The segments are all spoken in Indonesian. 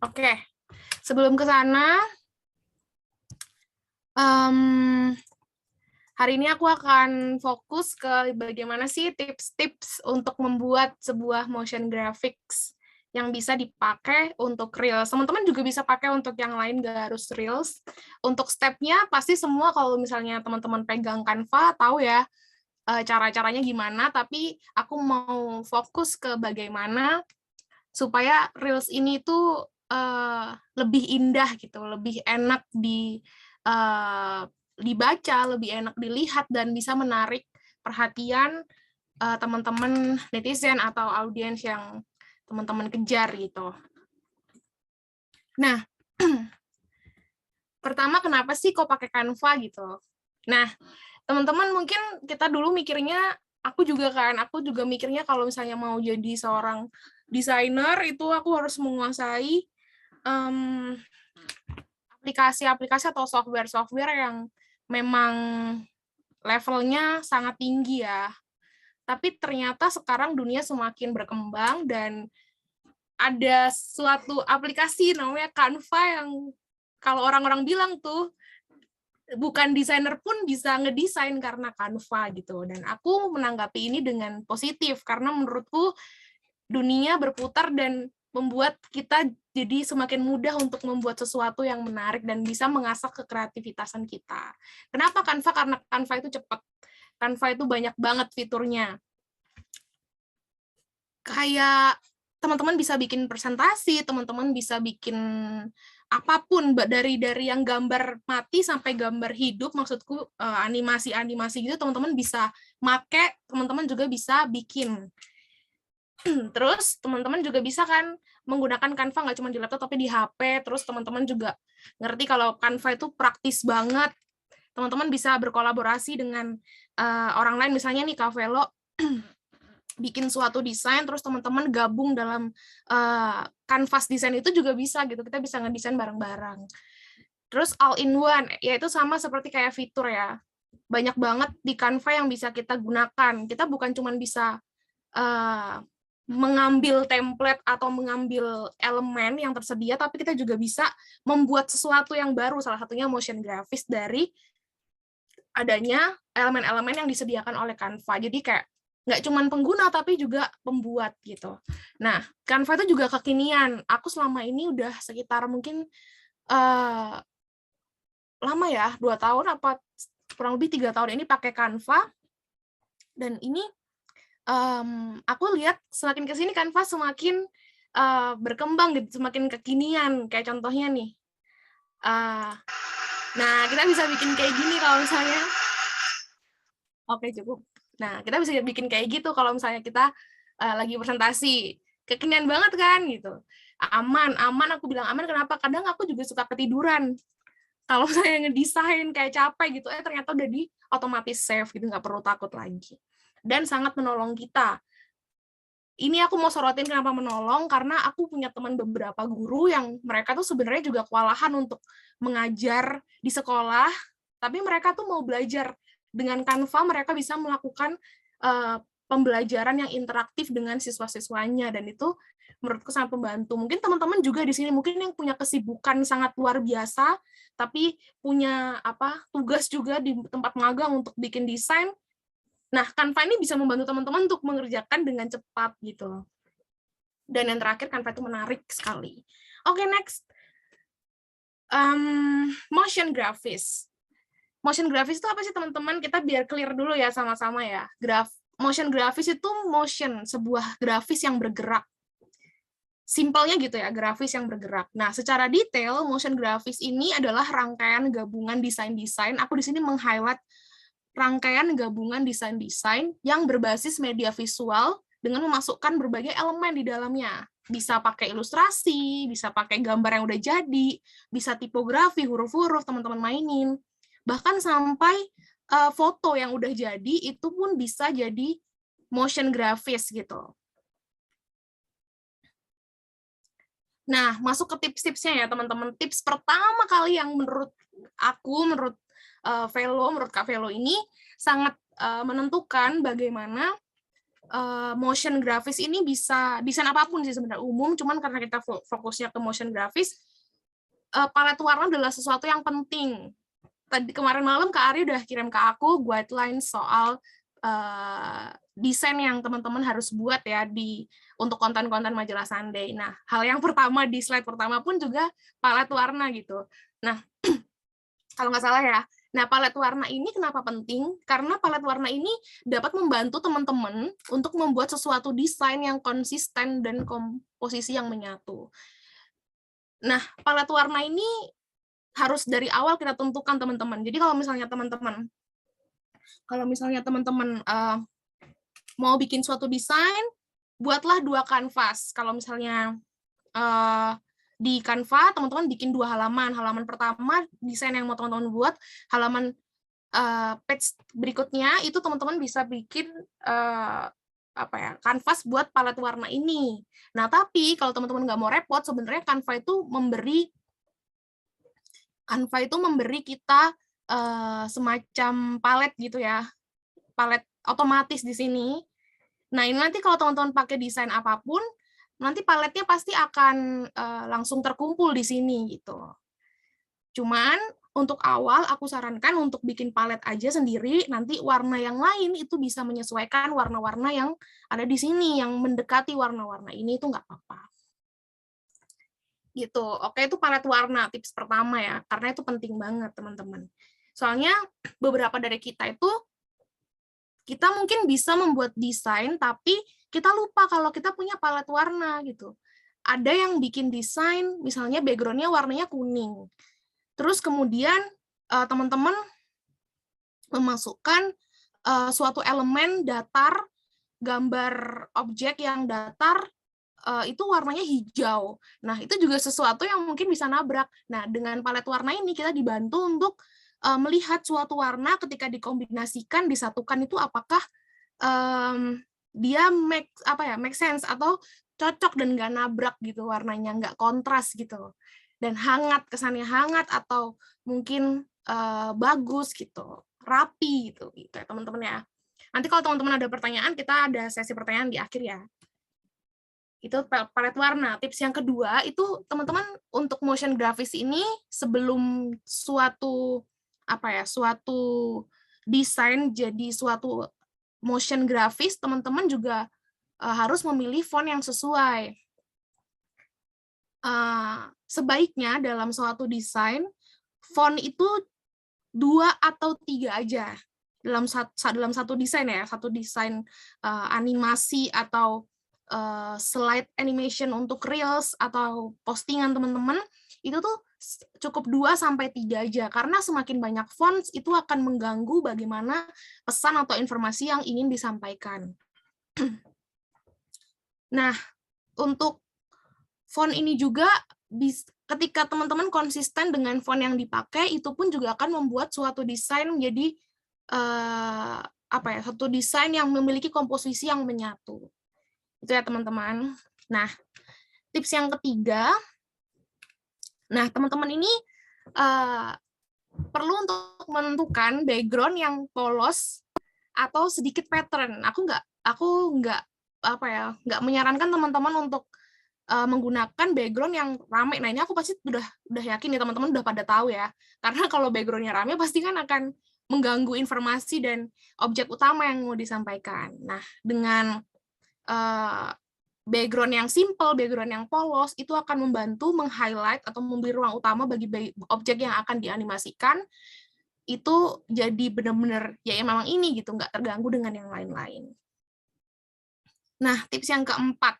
Oke. Sebelum ke sana, hari ini aku akan fokus ke bagaimana sih tips-tips untuk membuat sebuah motion graphics yang bisa dipakai untuk Reels. Teman-teman juga bisa pakai untuk yang lain, nggak harus Reels. Untuk step-nya pasti semua kalau misalnya teman-teman pegang Canva, tahu ya cara-caranya gimana, tapi aku mau fokus ke bagaimana supaya Reels ini tuh lebih indah gitu, lebih enak dibaca, lebih enak dilihat, dan bisa menarik perhatian teman-teman netizen atau audiens yang teman-teman kejar gitu. Nah, pertama kenapa sih kok pakai Canva gitu? Nah, teman-teman mungkin kita dulu mikirnya, aku juga mikirnya kalau misalnya mau jadi seorang desainer itu aku harus menguasai aplikasi-aplikasi atau software-software yang memang levelnya sangat tinggi ya. Tapi ternyata sekarang dunia semakin berkembang dan ada suatu aplikasi namanya Canva yang kalau orang-orang bilang tuh bukan desainer pun bisa ngedesain karena Canva gitu. Dan aku menanggapi ini dengan positif karena menurutku dunia berputar dan membuat kita jadi semakin mudah untuk membuat sesuatu yang menarik dan bisa mengasah kekreativitasan kita. Kenapa Canva? Karena Canva itu cepat. Canva itu banyak banget fiturnya. Kayak teman-teman bisa bikin presentasi, teman-teman bisa bikin apapun dari yang gambar mati sampai gambar hidup, maksudku animasi-animasi gitu teman-teman bisa make, teman-teman juga bisa bikin. Terus teman-teman juga bisa kan menggunakan Canva nggak cuma di laptop tapi di HP. Terus teman-teman juga ngerti kalau Canva itu praktis banget. Teman-teman bisa berkolaborasi dengan orang lain, misalnya nih Kak Velo bikin suatu desain, terus teman-teman gabung dalam kanvas desain itu juga bisa gitu. Kita bisa ngedesain bareng-bareng. Terus all in one, yaitu sama seperti kayak fitur ya. Banyak banget di Canva yang bisa kita gunakan. Kita bukan cuma bisa mengambil template atau mengambil elemen yang tersedia, tapi kita juga bisa membuat sesuatu yang baru, salah satunya motion graphics dari adanya elemen-elemen yang disediakan oleh Canva. Jadi kayak nggak cuma pengguna, tapi juga pembuat gitu. Nah, Canva itu juga kekinian. Aku selama ini udah sekitar mungkin lama ya, 2 tahun apa kurang lebih 3 tahun ini pakai Canva. Dan ini aku lihat semakin ke sini Canva semakin berkembang gitu, semakin kekinian. Kayak contohnya nih, nah kita bisa bikin kayak gini kalau misalnya, oke cukup. Nah kita bisa bikin kayak gitu kalau misalnya kita lagi presentasi, kekinian banget kan gitu. Aman, aku bilang aman kenapa? Kadang aku juga suka ketiduran. Kalau saya ngedesain kayak capek gitu, ternyata udah di otomatis save gitu, nggak perlu takut lagi. Dan sangat menolong kita. Ini aku mau sorotin kenapa menolong, karena aku punya teman beberapa guru yang mereka tuh sebenarnya juga kewalahan untuk mengajar di sekolah, tapi mereka tuh mau belajar. Dengan Canva mereka bisa melakukan pembelajaran yang interaktif dengan siswa-siswanya, dan itu menurutku sangat membantu. Mungkin teman-teman juga di sini mungkin yang punya kesibukan sangat luar biasa, tapi punya tugas juga di tempat magang untuk bikin desain. Nah, Canva ini bisa membantu teman-teman untuk mengerjakan dengan cepat gitu. Dan yang terakhir, Canva itu menarik sekali. Oke, next. Motion graphics. Motion graphics itu apa sih teman-teman? Kita biar clear dulu ya sama-sama ya. Motion graphics itu sebuah grafis yang bergerak. Simpelnya gitu ya, grafis yang bergerak. Nah, secara detail, motion graphics ini adalah rangkaian gabungan desain-desain. Aku di sini meng-highlight rangkaian gabungan desain-desain yang berbasis media visual dengan memasukkan berbagai elemen di dalamnya. Bisa pakai ilustrasi, bisa pakai gambar yang udah jadi, bisa tipografi, huruf-huruf, teman-teman mainin. Bahkan sampai foto yang udah jadi, itu pun bisa jadi motion graphics gitu. Nah, masuk ke tips-tipsnya ya, teman-teman. Tips pertama kali yang menurut aku, menurut Velo, menurut Kak Velo ini sangat menentukan bagaimana motion grafis ini bisa desain apapun sih sebenarnya umum, cuman karena kita fokusnya ke motion grafis, palet warna adalah sesuatu yang penting. Tadi kemarin malam Kak Ari udah kirim ke aku guideline soal desain yang teman-teman harus buat ya untuk konten-konten majalah Sunday. Nah, hal yang pertama di slide pertama pun juga palet warna gitu. Nah, kalau nggak salah ya. Nah, palet warna ini kenapa penting? Karena palet warna ini dapat membantu teman-teman untuk membuat sesuatu desain yang konsisten dan komposisi yang menyatu. Nah, palet warna ini harus dari awal kita tentukan teman-teman. Jadi kalau misalnya teman-teman mau bikin suatu desain, buatlah 2 kanvas. Kalau misalnya di Canva, teman-teman bikin 2 halaman. Halaman pertama, desain yang mau teman-teman buat. Halaman page berikutnya, itu teman-teman bisa bikin kanvas buat palet warna ini. Nah, tapi kalau teman-teman nggak mau repot, sebenarnya Canva itu memberi kita semacam palet gitu ya. Palet otomatis di sini. Nah, ini nanti kalau teman-teman pakai desain apapun, nanti paletnya pasti akan langsung terkumpul di sini gitu. Cuman untuk awal aku sarankan untuk bikin palet aja sendiri, nanti warna yang lain itu bisa menyesuaikan warna-warna yang ada di sini, yang mendekati warna-warna ini itu nggak apa-apa. Gitu. Oke, itu palet warna tips pertama ya, karena itu penting banget teman-teman. Soalnya beberapa dari kita mungkin bisa membuat desain, tapi kita lupa kalau kita punya palet warna gitu. Ada yang bikin desain, misalnya background-nya warnanya kuning. Terus kemudian teman-teman memasukkan suatu elemen datar, gambar objek yang datar, itu warnanya hijau. Nah, itu juga sesuatu yang mungkin bisa nabrak. Nah, dengan palet warna ini kita dibantu untuk melihat suatu warna ketika dikombinasikan, disatukan itu apakah dia make sense atau cocok dan nggak nabrak gitu warnanya, nggak kontras gitu. Dan hangat, kesannya hangat atau mungkin bagus gitu, rapi gitu ya teman-teman ya. Nanti kalau teman-teman ada pertanyaan, kita ada sesi pertanyaan di akhir ya. Itu palet warna. Tips yang kedua itu teman-teman untuk motion grafis ini sebelum suatu desain jadi suatu motion grafis, teman-teman juga harus memilih font yang sesuai. Sebaiknya dalam suatu desain font itu 2 atau 3 aja dalam satu desain ya, satu desain animasi atau slide animation untuk reels atau postingan teman-teman, itu tuh cukup 2-3 aja, karena semakin banyak fonts itu akan mengganggu bagaimana pesan atau informasi yang ingin disampaikan. Nah, untuk font ini juga ketika teman-teman konsisten dengan font yang dipakai, itu pun juga akan membuat suatu desain menjadi satu desain yang memiliki komposisi yang menyatu. Itu ya teman-teman. Nah, tips yang ketiga, nah teman-teman ini perlu untuk menentukan background yang polos atau sedikit pattern. Aku nggak menyarankan teman-teman untuk menggunakan background yang rame. Nah, ini aku pasti udah yakin ya teman-teman udah pada tahu ya. Karena kalau background-nya rame pasti kan akan mengganggu informasi dan objek utama yang mau disampaikan. Nah, dengan background yang simple, background yang polos, itu akan membantu meng-highlight atau memberi ruang utama bagi objek yang akan dianimasikan, itu jadi benar-benar ya memang ini gitu, nggak terganggu dengan yang lain-lain. Nah, tips yang keempat,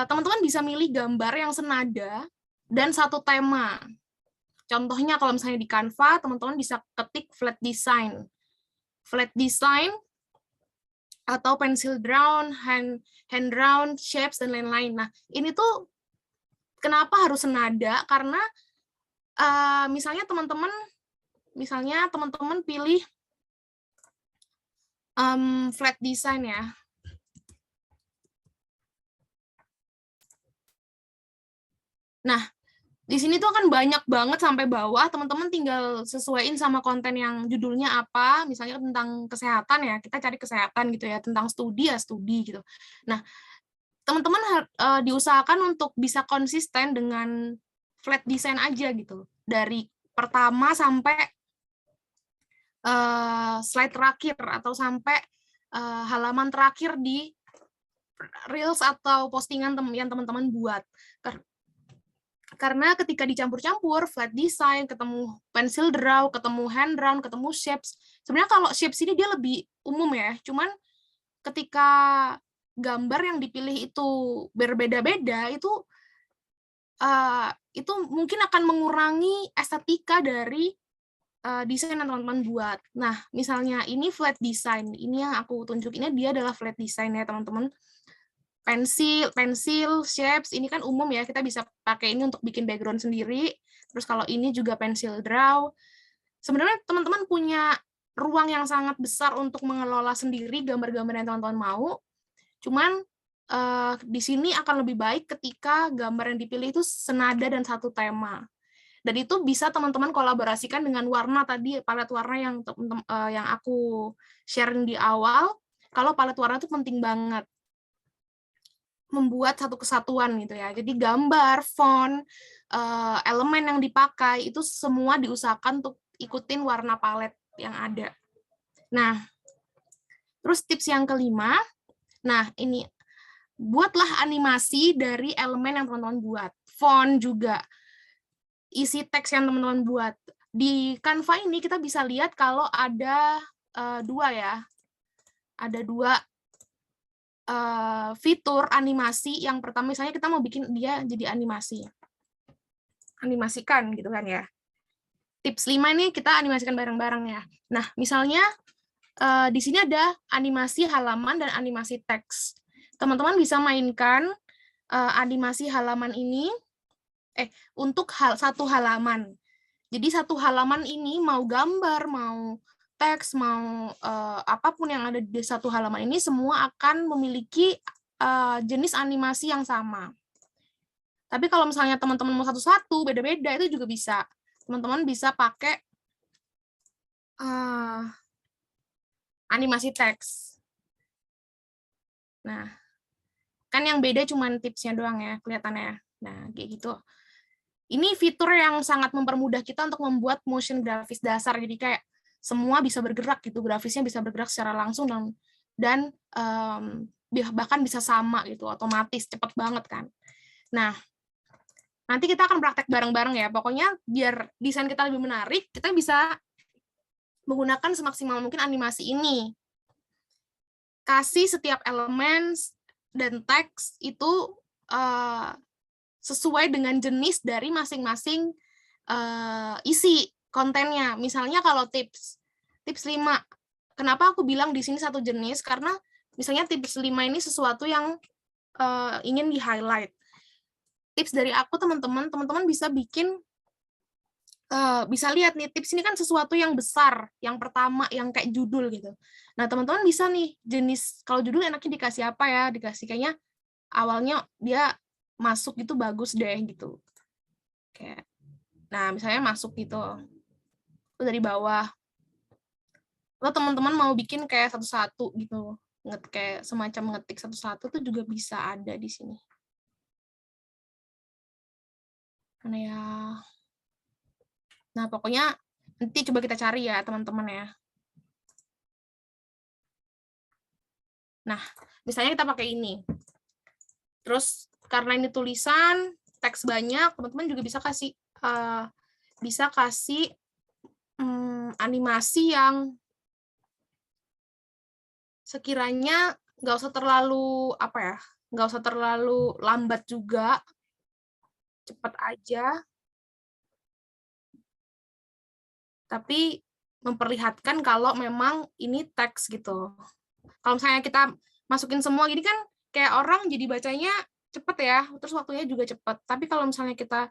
teman-teman bisa milih gambar yang senada dan satu tema. Contohnya kalau misalnya di Canva, teman-teman bisa ketik flat design. Flat design atau pencil drawn, hand drawn, shapes, dan lain-lain. Nah, ini tuh kenapa harus senada? Karena misalnya teman-teman pilih flat design ya. Nah, Di sini tuh akan banyak banget sampai bawah, teman-teman tinggal sesuaiin sama konten yang judulnya apa, misalnya tentang kesehatan ya, kita cari kesehatan gitu ya, tentang studi ya studi gitu. Nah, teman-teman diusahakan untuk bisa konsisten dengan flat design aja gitu, dari pertama sampai slide terakhir atau sampai halaman terakhir di reels atau postingan yang teman-teman buat. Karena ketika dicampur-campur, flat design, ketemu pencil draw, ketemu hand drawn, ketemu shapes. Sebenarnya kalau shapes ini dia lebih umum ya, cuman ketika gambar yang dipilih itu berbeda-beda, itu mungkin akan mengurangi estetika dari desain yang teman-teman buat. Nah, misalnya ini flat design, ini yang aku tunjukinnya dia adalah flat design ya teman-teman. Pensil, shapes, ini kan umum ya, kita bisa pakai ini untuk bikin background sendiri. Terus kalau ini juga pencil draw. Sebenarnya teman-teman punya ruang yang sangat besar untuk mengelola sendiri gambar-gambar yang teman-teman mau. Cuman di sini akan lebih baik ketika gambar yang dipilih itu senada dan satu tema. Dan itu bisa teman-teman kolaborasikan dengan warna tadi, palet warna yang aku sharing di awal. Kalau palet warna itu penting banget, membuat satu kesatuan gitu ya. Jadi gambar, font, elemen yang dipakai itu semua diusahakan untuk ikutin warna palet yang ada. Nah, terus tips yang kelima, nah ini buatlah animasi dari elemen yang teman-teman buat. Font juga, isi teks yang teman-teman buat. Di Canva ini kita bisa lihat kalau ada dua ya. Ada dua fitur animasi. Yang pertama misalnya kita mau bikin dia jadi animasi. Animasikan gitu kan ya. Tips 5 ini kita animasikan bareng-bareng ya. Nah, misalnya di sini ada animasi halaman dan animasi teks. Teman-teman bisa mainkan animasi halaman ini untuk satu halaman. Jadi satu halaman ini mau gambar, mau teks, mau apapun yang ada di satu halaman ini semua akan memiliki jenis animasi yang sama. Tapi kalau misalnya teman-teman mau satu-satu, beda-beda, itu juga bisa. Teman-teman bisa pakai animasi teks. Nah, kan yang beda cuma tipsnya doang ya, kelihatannya. Nah, kayak gitu. Ini fitur yang sangat mempermudah kita untuk membuat motion grafis dasar. Jadi kayak semua bisa bergerak gitu, grafisnya bisa bergerak secara langsung dan bahkan bisa sama gitu, otomatis, cepet banget kan. Nah, nanti kita akan praktek bareng-bareng ya. Pokoknya biar desain kita lebih menarik, kita bisa menggunakan semaksimal mungkin animasi ini. Kasih setiap elemen dan teks itu sesuai dengan jenis dari masing-masing isi kontennya. Misalnya kalau tips 5, kenapa aku bilang di sini satu jenis? Karena misalnya tips 5 ini sesuatu yang ingin di-highlight. Tips dari aku teman-teman bisa bikin, bisa lihat nih, tips ini kan sesuatu yang besar, yang pertama, yang kayak judul gitu. Nah, teman-teman bisa nih, jenis, kalau judul enaknya dikasih apa ya, dikasih kayaknya awalnya dia masuk gitu bagus deh gitu. Kayak, nah misalnya masuk gitu, itu dari bawah. Atau teman-teman mau bikin kayak satu-satu gitu, kayak semacam ngetik satu-satu tuh juga bisa ada di sini. Mana ya? Nah, pokoknya nanti coba kita cari ya, teman-teman ya. Nah, misalnya kita pakai ini. Terus, karena ini tulisan, teks banyak, teman-teman juga bisa kasih animasi yang sekiranya nggak usah terlalu, nggak usah terlalu lambat juga, cepat aja, tapi memperlihatkan kalau memang ini teks gitu. Kalau misalnya kita masukin semua gini kan kayak orang jadi bacanya cepet ya, terus waktunya juga cepet. Tapi kalau misalnya kita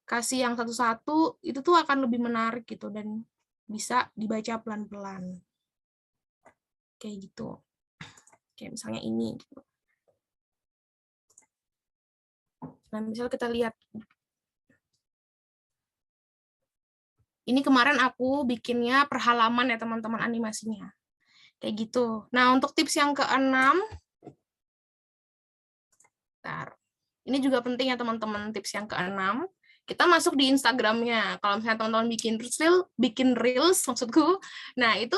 kasih yang satu-satu, itu tuh akan lebih menarik gitu dan bisa dibaca pelan-pelan. Kayak gitu. Kayak misalnya ini. Nah, misalnya kita lihat Ini kemarin aku bikinnya per halaman ya teman-teman animasinya. Kayak gitu. Nah, untuk tips yang keenam, ini juga penting ya teman-teman, tips yang keenam, kita masuk di Instagramnya. Kalau misalnya teman-teman bikin reels maksudku, nah itu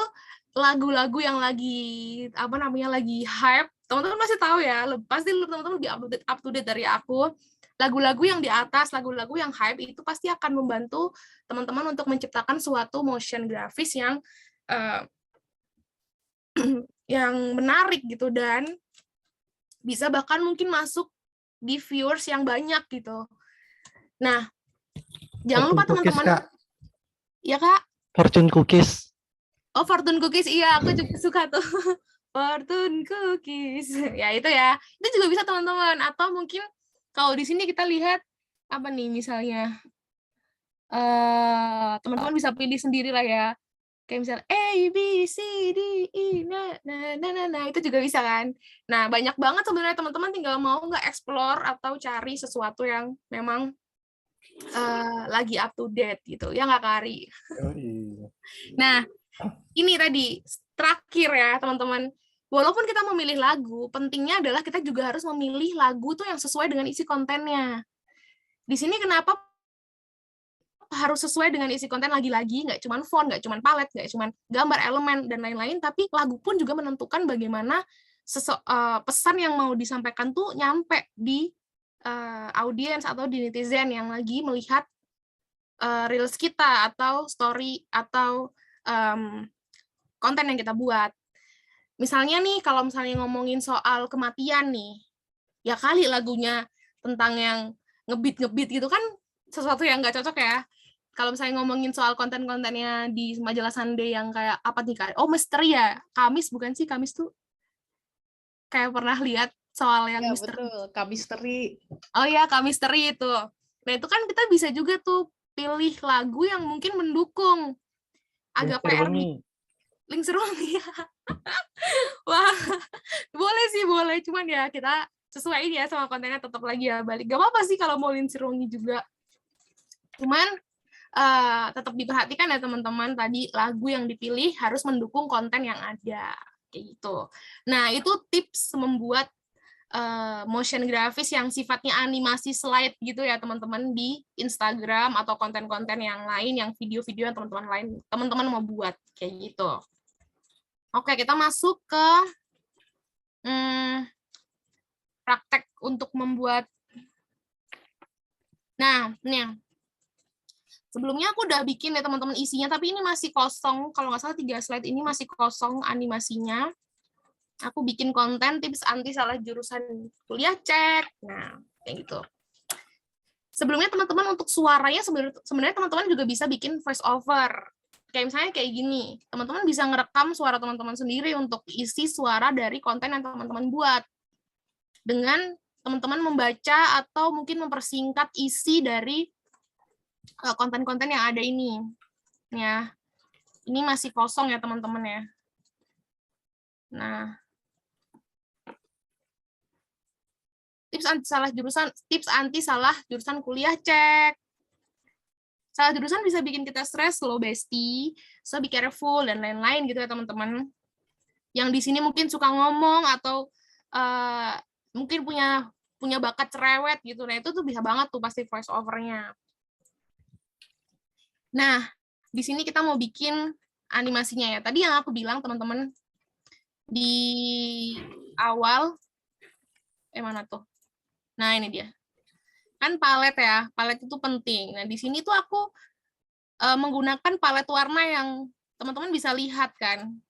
lagu-lagu yang lagi lagi hype, teman-teman masih tahu ya, pasti teman-teman lebih up to date dari aku. Lagu-lagu yang di atas, lagu-lagu yang hype itu pasti akan membantu teman-teman untuk menciptakan suatu motion grafis yang yang menarik gitu, dan bisa bahkan mungkin masuk di viewers yang banyak gitu. Nah, jangan lupa teman-teman. Ya Kak? Fortune cookies. Oh, fortune cookies, iya aku juga suka tuh. Fortune cookies. Ya itu ya. Itu juga bisa teman-teman. Atau mungkin kalau di sini kita lihat apa nih misalnya. Teman-teman bisa pilih sendiri lah ya. Kayak misalnya A, B, C, D, E, nah, itu juga bisa kan. Nah, banyak banget sebenarnya teman-teman tinggal mau nggak explore atau cari sesuatu yang memang lagi up to date gitu. Ya nggak, Kari? Oh, iya. Nah, ini tadi terakhir ya teman-teman. Walaupun kita memilih lagu, pentingnya adalah kita juga harus memilih lagu tuh yang sesuai dengan isi kontennya. Di sini kenapa harus sesuai dengan isi konten, lagi-lagi nggak cuma font, nggak cuma palet, nggak cuma gambar, elemen, dan lain-lain, tapi lagu pun juga menentukan bagaimana pesan yang mau disampaikan tuh nyampe di audiens atau di netizen yang lagi melihat reels kita atau story atau konten yang kita buat. Misalnya nih, kalau misalnya ngomongin soal kematian nih, ya kali lagunya tentang yang ngebeat gitu kan sesuatu yang nggak cocok ya. Kalau misalnya ngomongin soal konten-kontennya di majalah Sunday yang kayak apa nih Kak? Oh, misteri ya? Kamis bukan sih? Kamis tuh kayak pernah lihat soal yang Ya, misteri. betul, Kamisteri. Oh ya, Kamisteri itu. Nah, itu kan kita bisa juga tuh pilih lagu yang mungkin mendukung. Agak PR nih. Link Serungi ya. Wah, boleh sih, boleh. Cuman ya kita sesuaiin ya sama kontennya, tetap lagi ya balik. Gak apa-apa sih kalau mau Link Serungi juga. Cuman tetap diperhatikan ya teman-teman, tadi lagu yang dipilih harus mendukung konten yang ada. Kayak gitu. Nah, itu tips membuat motion grafis yang sifatnya animasi slide gitu ya teman-teman di Instagram atau konten-konten yang lain, yang video-video yang teman-teman mau buat. Kayak gitu. Oke, kita masuk ke praktek untuk membuat. Nah, nih. Sebelumnya aku udah bikin ya teman-teman isinya, tapi ini masih kosong. Kalau nggak salah 3 slide ini masih kosong animasinya. Aku bikin konten tips anti salah jurusan kuliah cek. Nah, kayak gitu. Sebelumnya teman-teman untuk suaranya sebenarnya teman-teman juga bisa bikin voice over. Kayak misalnya kayak gini, teman-teman bisa ngerekam suara teman-teman sendiri untuk isi suara dari konten yang teman-teman buat. Dengan teman-teman membaca atau mungkin mempersingkat isi dari konten-konten yang ada ini. Ya, ini masih kosong ya teman-teman ya. Nah, tips anti salah jurusan kuliah cek. Salah jurusan bisa bikin kita stres loh, bestie. So be careful dan lain-lain gitu ya teman-teman. Yang di sini mungkin suka ngomong atau mungkin punya bakat cerewet gitu. Nah, itu tuh bisa banget tuh pasti voice over-nya. Nah, di sini kita mau bikin animasinya ya. Tadi yang aku bilang teman-teman di awal, mana tuh? Nah, ini dia. Kan palet ya, palet itu penting. Nah, di sini tuh aku menggunakan palet warna yang teman-teman bisa lihat kan.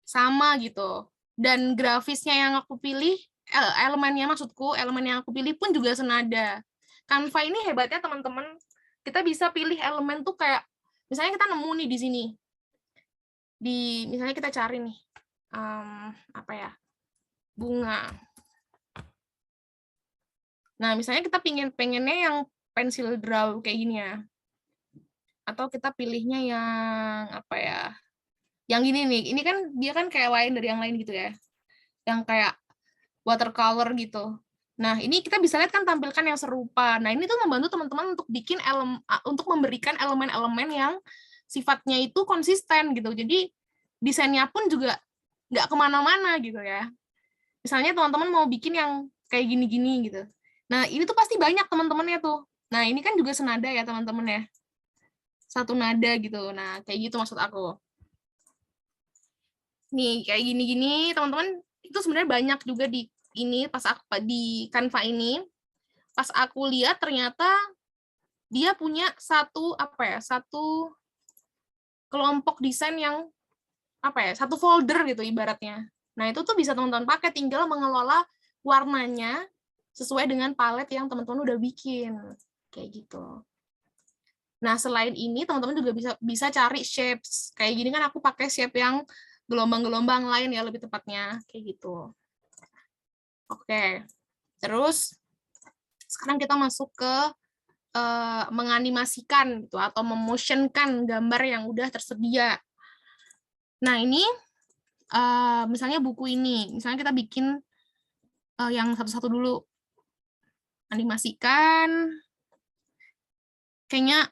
Sama gitu. Dan grafisnya yang aku pilih, elemen yang aku pilih pun juga senada. Canva ini hebatnya teman-teman, kita bisa pilih elemen tuh kayak, misalnya kita nemu nih di sini. Misalnya kita cari nih, apa ya, bunga. Nah, misalnya kita pengennya yang pensil draw kayak gini ya. Atau kita pilihnya yang apa ya? Yang gini nih. Ini kan dia kan kayak lain dari yang lain gitu ya. Yang kayak watercolor gitu. Nah, ini kita bisa lihat kan tampilkan yang serupa. Nah, ini tuh membantu teman-teman untuk untuk memberikan elemen-elemen yang sifatnya itu konsisten gitu. Jadi desainnya pun juga nggak kemana-mana gitu ya. Misalnya teman-teman mau bikin yang kayak gini-gini gitu. Nah, ini tuh pasti banyak teman-temannya tuh. Nah, ini kan juga senada ya teman-teman ya. Satu nada gitu. Nah, kayak gitu maksud aku. Nih, kayak gini-gini teman-teman itu sebenarnya banyak juga di ini pas aku di Canva ini. Pas aku lihat ternyata dia punya satu kelompok desain yang satu folder gitu ibaratnya. Nah, itu tuh bisa teman-teman pakai, tinggal mengelola warnanya sesuai dengan palet yang teman-teman udah bikin. Kayak gitu. Nah, selain ini teman-teman juga bisa cari shapes. Kayak gini kan aku pakai shape yang gelombang-gelombang lain ya lebih tepatnya, kayak gitu. Oke. Terus sekarang kita masuk ke menganimasikan gitu atau memotionkan gambar yang udah tersedia. Nah, ini misalnya buku ini, misalnya kita bikin yang satu-satu dulu. Animasikan. Kayaknya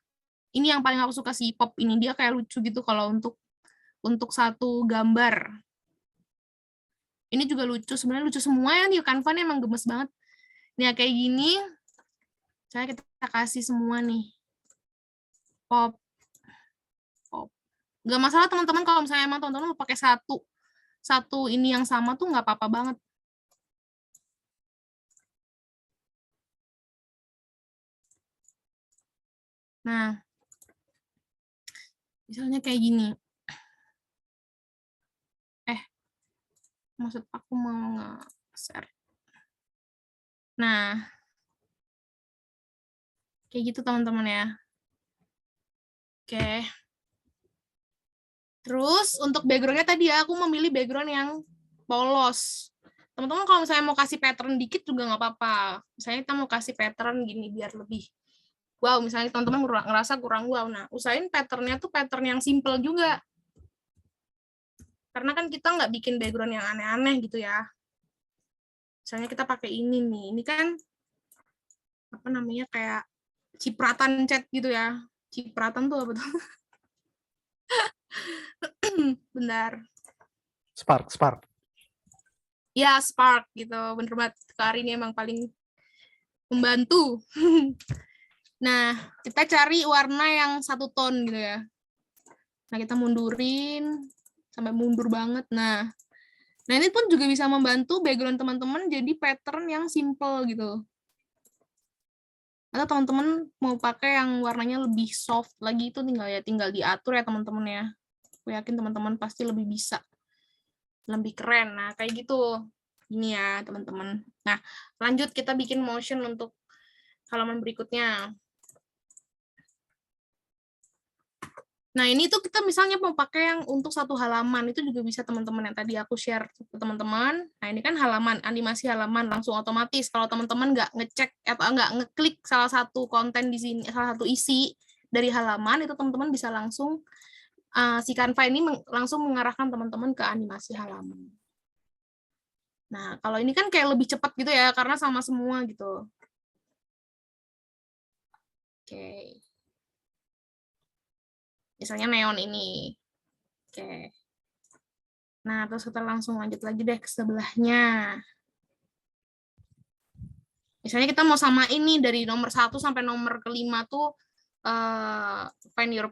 ini yang paling aku suka sih, pop ini. Dia kayak lucu gitu kalau untuk satu gambar. Ini juga lucu, sebenarnya lucu semua ya, di Canva nih emang gemes banget. Nah, kayak gini, saya kita kasih semua nih. Pop. Pop. Nggak masalah teman-teman kalau misalnya emang teman-teman mau pakai satu ini yang sama tuh nggak apa-apa banget. Nah, misalnya kayak gini. Maksud aku mau nge-share. Nah, kayak gitu teman-teman ya. Oke. Terus untuk background-nya tadi ya, aku memilih background yang polos. Teman-teman kalau misalnya mau kasih pattern dikit juga nggak apa-apa. Misalnya kita mau kasih pattern gini biar lebih wow, misalnya teman-teman ngerasa kurang wow. Nah, usahain pattern-nya tuh pattern yang simple juga. Karena kan kita nggak bikin background yang aneh-aneh gitu ya. Misalnya kita pakai ini nih. Ini kan apa namanya kayak cipratan cat gitu ya. Cipratan tuh apa tuh? Bentar. Spark. Ya, Spark gitu. Bener banget. Kak Ari ini emang paling membantu. Nah, kita cari warna yang satu tone gitu ya. Nah, kita mundurin sampai mundur banget. Nah, ini pun juga bisa membantu background teman-teman jadi pattern yang simple gitu. Atau teman-teman mau pakai yang warnanya lebih soft lagi itu tinggal diatur ya teman-teman ya. Aku yakin teman-teman pasti lebih bisa. Lebih keren. Nah, kayak gitu. Ini ya, teman-teman. Nah, lanjut kita bikin motion untuk halaman berikutnya. Nah, ini tuh kita misalnya mau pakai yang untuk satu halaman, itu juga bisa teman-teman yang tadi aku share ke teman-teman. Nah, ini kan halaman, animasi halaman langsung otomatis. Kalau teman-teman nggak ngecek atau nggak ngeklik salah satu konten di sini, salah satu isi dari halaman, itu teman-teman bisa langsung, si Canva ini langsung mengarahkan teman-teman ke animasi halaman. Nah, kalau ini kan kayak lebih cepat gitu ya, karena sama semua gitu. Oke. Misalnya neon ini. Oke. Nah, terus kita langsung lanjut lagi deh ke sebelahnya. Misalnya kita mau sama ini dari nomor 1 sampai nomor ke-5 tuh find your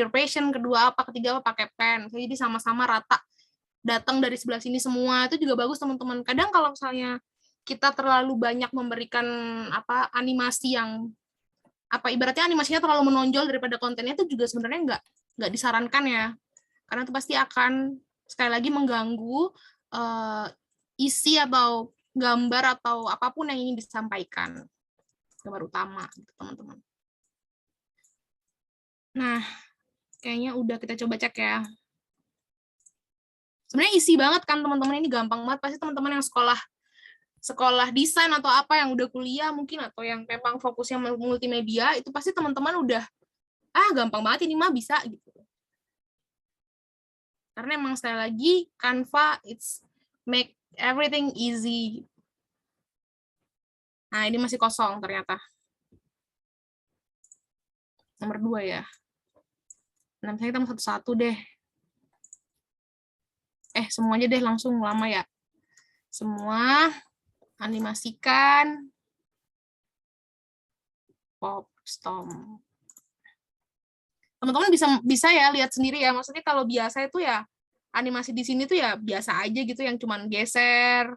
passion, kedua apa, ketiga apa pakai pen. Jadi sama-sama rata. Datang dari sebelah sini semua itu juga bagus teman-teman. Kadang kalau misalnya kita terlalu banyak memberikan animasi yang ibaratnya animasinya terlalu menonjol daripada kontennya itu juga sebenarnya nggak disarankan ya. Karena itu pasti akan sekali lagi mengganggu isi atau gambar atau apapun yang ingin disampaikan. Gambar utama, gitu, teman-teman. Nah, kayaknya udah kita coba cek ya. Sebenarnya isi banget kan teman-teman, ini gampang banget. Pasti teman-teman yang sekolah desain atau apa yang udah kuliah mungkin atau yang memang fokusnya multimedia, itu pasti teman-teman udah gampang banget ini mah bisa gitu. Karena emang sekali lagi Canva it's make everything easy. Nah, ini masih kosong ternyata. Nomor 2 ya. Nah, misalnya kita mau satu-satu deh. Semuanya deh langsung lama ya. Semua animasikan Popstorm. Teman-teman bisa ya lihat sendiri ya. Maksudnya kalau biasa itu ya animasi di sini tuh ya biasa aja gitu, yang cuman geser,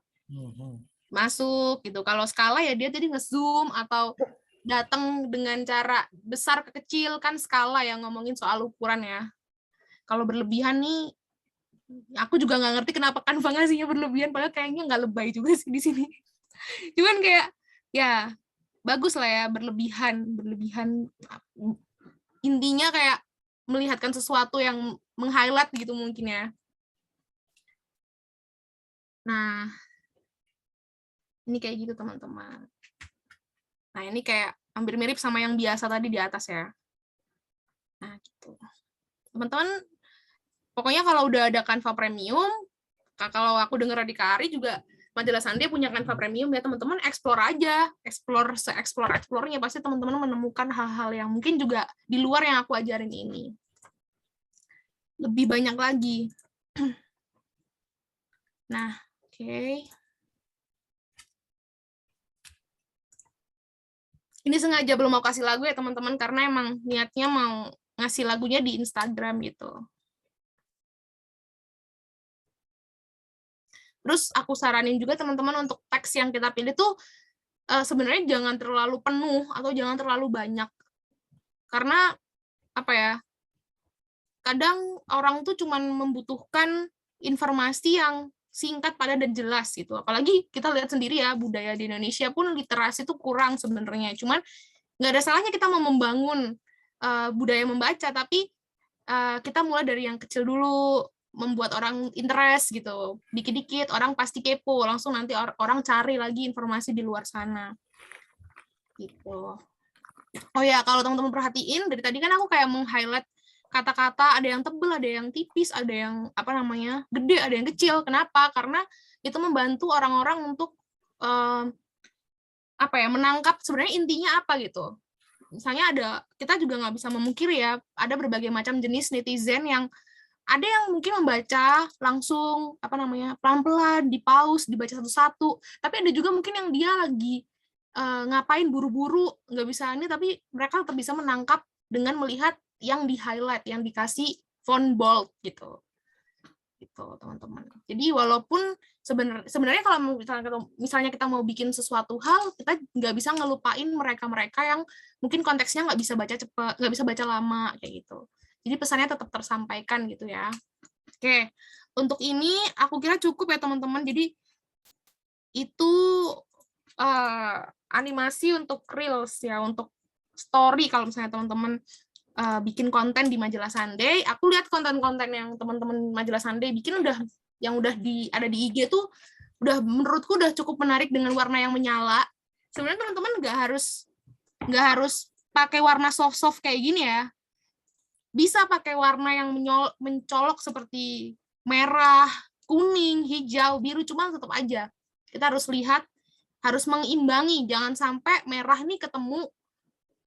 masuk gitu. Kalau skala ya dia tadi nge-zoom atau datang dengan cara besar ke kecil, kan skala yang ngomongin soal ukuran ya. Kalau berlebihan nih, aku juga nggak ngerti kenapa kan ngasihnya berlebihan, padahal kayaknya nggak lebay juga sih di sini. Cuman kayak ya bagus lah ya, berlebihan. Intinya kayak melihatkan sesuatu yang meng-highlight gitu mungkin ya. Nah, ini kayak gitu teman-teman. Nah, ini kayak hampir mirip sama yang biasa tadi di atas ya. Nah, gitu. Teman-teman, pokoknya kalau udah ada Canva Premium, kalau aku dengar di Kari juga majalah Sunday punya Canva Premium ya, teman-teman explore aja, explore-nya pasti teman-teman menemukan hal-hal yang mungkin juga di luar yang aku ajarin ini. Lebih banyak lagi. Nah, oke. Ini sengaja belum mau kasih lagu ya teman-teman, karena emang niatnya mau ngasih lagunya di Instagram gitu. Terus aku saranin juga teman-teman untuk teks yang kita pilih tuh sebenarnya jangan terlalu penuh atau jangan terlalu banyak. Karena apa ya? Kadang orang tuh cuman membutuhkan informasi yang singkat, padat, dan jelas gitu. Apalagi kita lihat sendiri ya, budaya di Indonesia pun literasi tuh kurang sebenarnya. Cuman nggak ada salahnya kita mau membangun budaya membaca, tapi kita mulai dari yang kecil dulu, membuat orang interest gitu. Dikit-dikit orang pasti kepo, langsung nanti orang cari lagi informasi di luar sana. Gitu. Oh ya, kalau teman-teman perhatiin, dari tadi kan aku kayak meng-highlight kata-kata, ada yang tebel, ada yang tipis, ada yang gede, ada yang kecil. Kenapa? Karena itu membantu orang-orang untuk menangkap sebenarnya intinya apa gitu. Misalnya kita juga nggak bisa memungkiri ya, ada berbagai macam jenis netizen yang ada yang mungkin membaca langsung pelan-pelan, di-pause, dibaca satu-satu. Tapi ada juga mungkin yang dia lagi ngapain buru-buru, nggak bisa ini, tapi mereka tetap bisa menangkap dengan melihat yang di-highlight, yang dikasih font bold gitu. Gitu, teman-teman. Jadi walaupun sebenarnya kalau misalnya kita mau bikin sesuatu hal, kita nggak bisa ngelupain mereka-mereka yang mungkin konteksnya nggak bisa baca cepat, nggak bisa baca lama kayak gitu. Jadi pesannya tetap tersampaikan gitu ya. Oke, untuk ini aku kira cukup ya teman-teman. Jadi itu animasi untuk reels ya, untuk story kalau misalnya teman-teman bikin konten di majalah Sunday. Aku lihat konten-konten yang teman-teman majalah Sunday bikin ada di IG tuh menurutku udah cukup menarik dengan warna yang menyala. Sebenarnya teman-teman nggak harus pakai warna soft kayak gini ya. Bisa pakai warna yang mencolok seperti merah, kuning, hijau, biru, cuma tetap aja kita harus lihat, harus mengimbangi, jangan sampai merah nih ketemu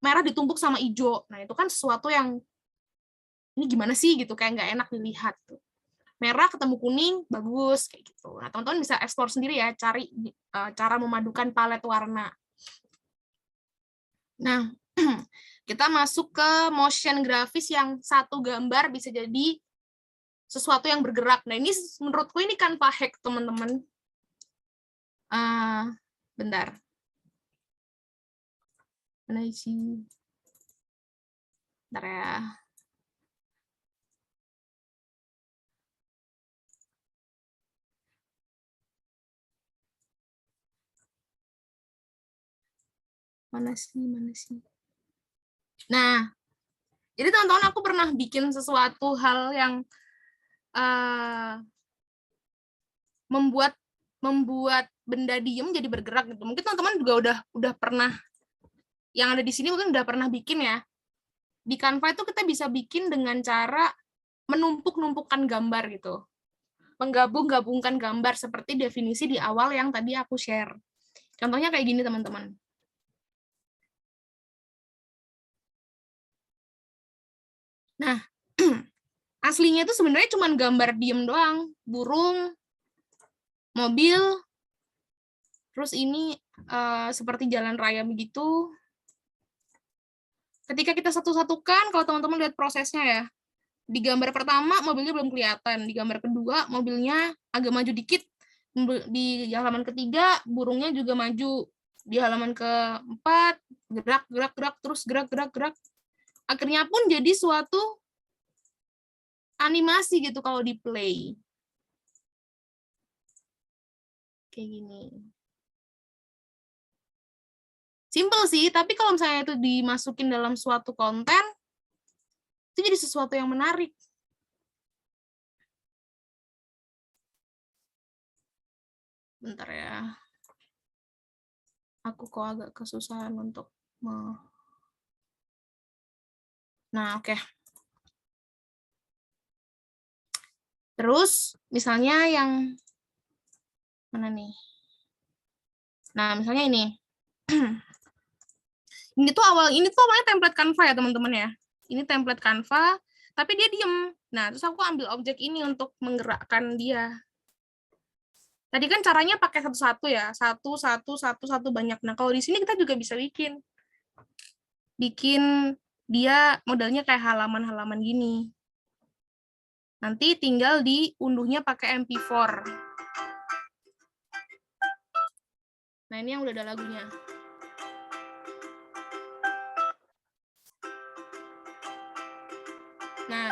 merah ditumpuk sama hijau. Nah, itu kan sesuatu yang ini gimana sih gitu, kayak nggak enak dilihat tuh. Merah ketemu kuning, bagus kayak gitu. Nah, teman-teman bisa explore sendiri ya, cari cara memadukan palet warna. Nah, kita masuk ke motion grafis yang satu gambar bisa jadi sesuatu yang bergerak. Nah, ini menurutku ini Canva hack, teman-teman. Bentar. Mana sih? Bentar ya. Mana sih? Nah, jadi teman-teman aku pernah bikin sesuatu hal yang membuat benda diem jadi bergerak gitu. Mungkin teman-teman juga udah pernah, yang ada di sini mungkin udah pernah bikin ya. Di Canva itu kita bisa bikin dengan cara menumpuk-numpukkan gambar gitu. Menggabung-gabungkan gambar seperti definisi di awal yang tadi aku share. Contohnya kayak gini, teman-teman. Nah, aslinya itu sebenarnya cuma gambar diem doang, burung, mobil, terus ini seperti jalan raya begitu. Ketika kita satu-satukan, kalau teman-teman lihat prosesnya ya, di gambar pertama mobilnya belum kelihatan, di gambar kedua mobilnya agak maju dikit, di halaman ketiga burungnya juga maju, di halaman keempat gerak gerak gerak terus gerak gerak gerak, akhirnya pun jadi suatu animasi gitu kalau di play kayak gini. Simple sih, tapi kalau misalnya itu dimasukin dalam suatu konten itu jadi sesuatu yang menarik. Bentar ya, aku kok agak kesusahan untuk nah, oke. Terus misalnya yang mana nih? Nah, misalnya ini. Ini tuh awalnya template Canva ya, teman-teman ya. Ini template Canva, tapi dia diem. Nah, terus aku ambil objek ini untuk menggerakkan dia. Tadi kan caranya pakai satu-satu ya, satu banyak. Nah, kalau di sini kita juga bisa bikin dia modelnya kayak halaman-halaman gini. Nanti tinggal diunduhnya pakai MP4. Nah, ini yang udah ada lagunya. Nah,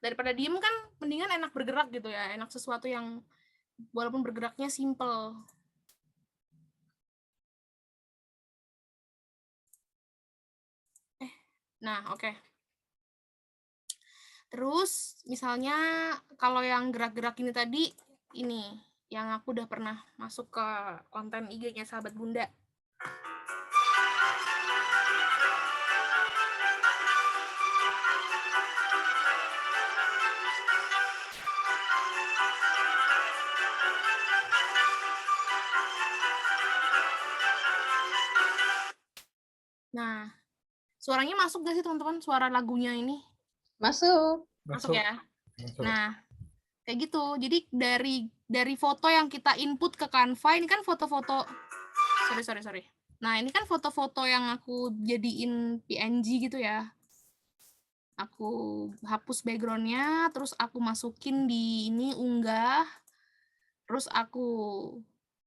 daripada diem kan mendingan enak bergerak gitu ya, enak sesuatu yang walaupun bergeraknya simple. Nah, oke. Terus misalnya kalau yang gerak-gerak ini tadi, ini yang aku udah pernah masuk ke konten IG-nya Sahabat Bunda. Nah, suaranya masuk gak sih teman-teman, suara lagunya ini? Masuk. Masuk ya? Nah, kayak gitu. Jadi dari foto yang kita input ke Canva, ini kan foto-foto, sorry. Nah, ini kan foto-foto yang aku jadiin PNG gitu ya. Aku hapus background-nya, terus aku masukin di ini, unggah, terus aku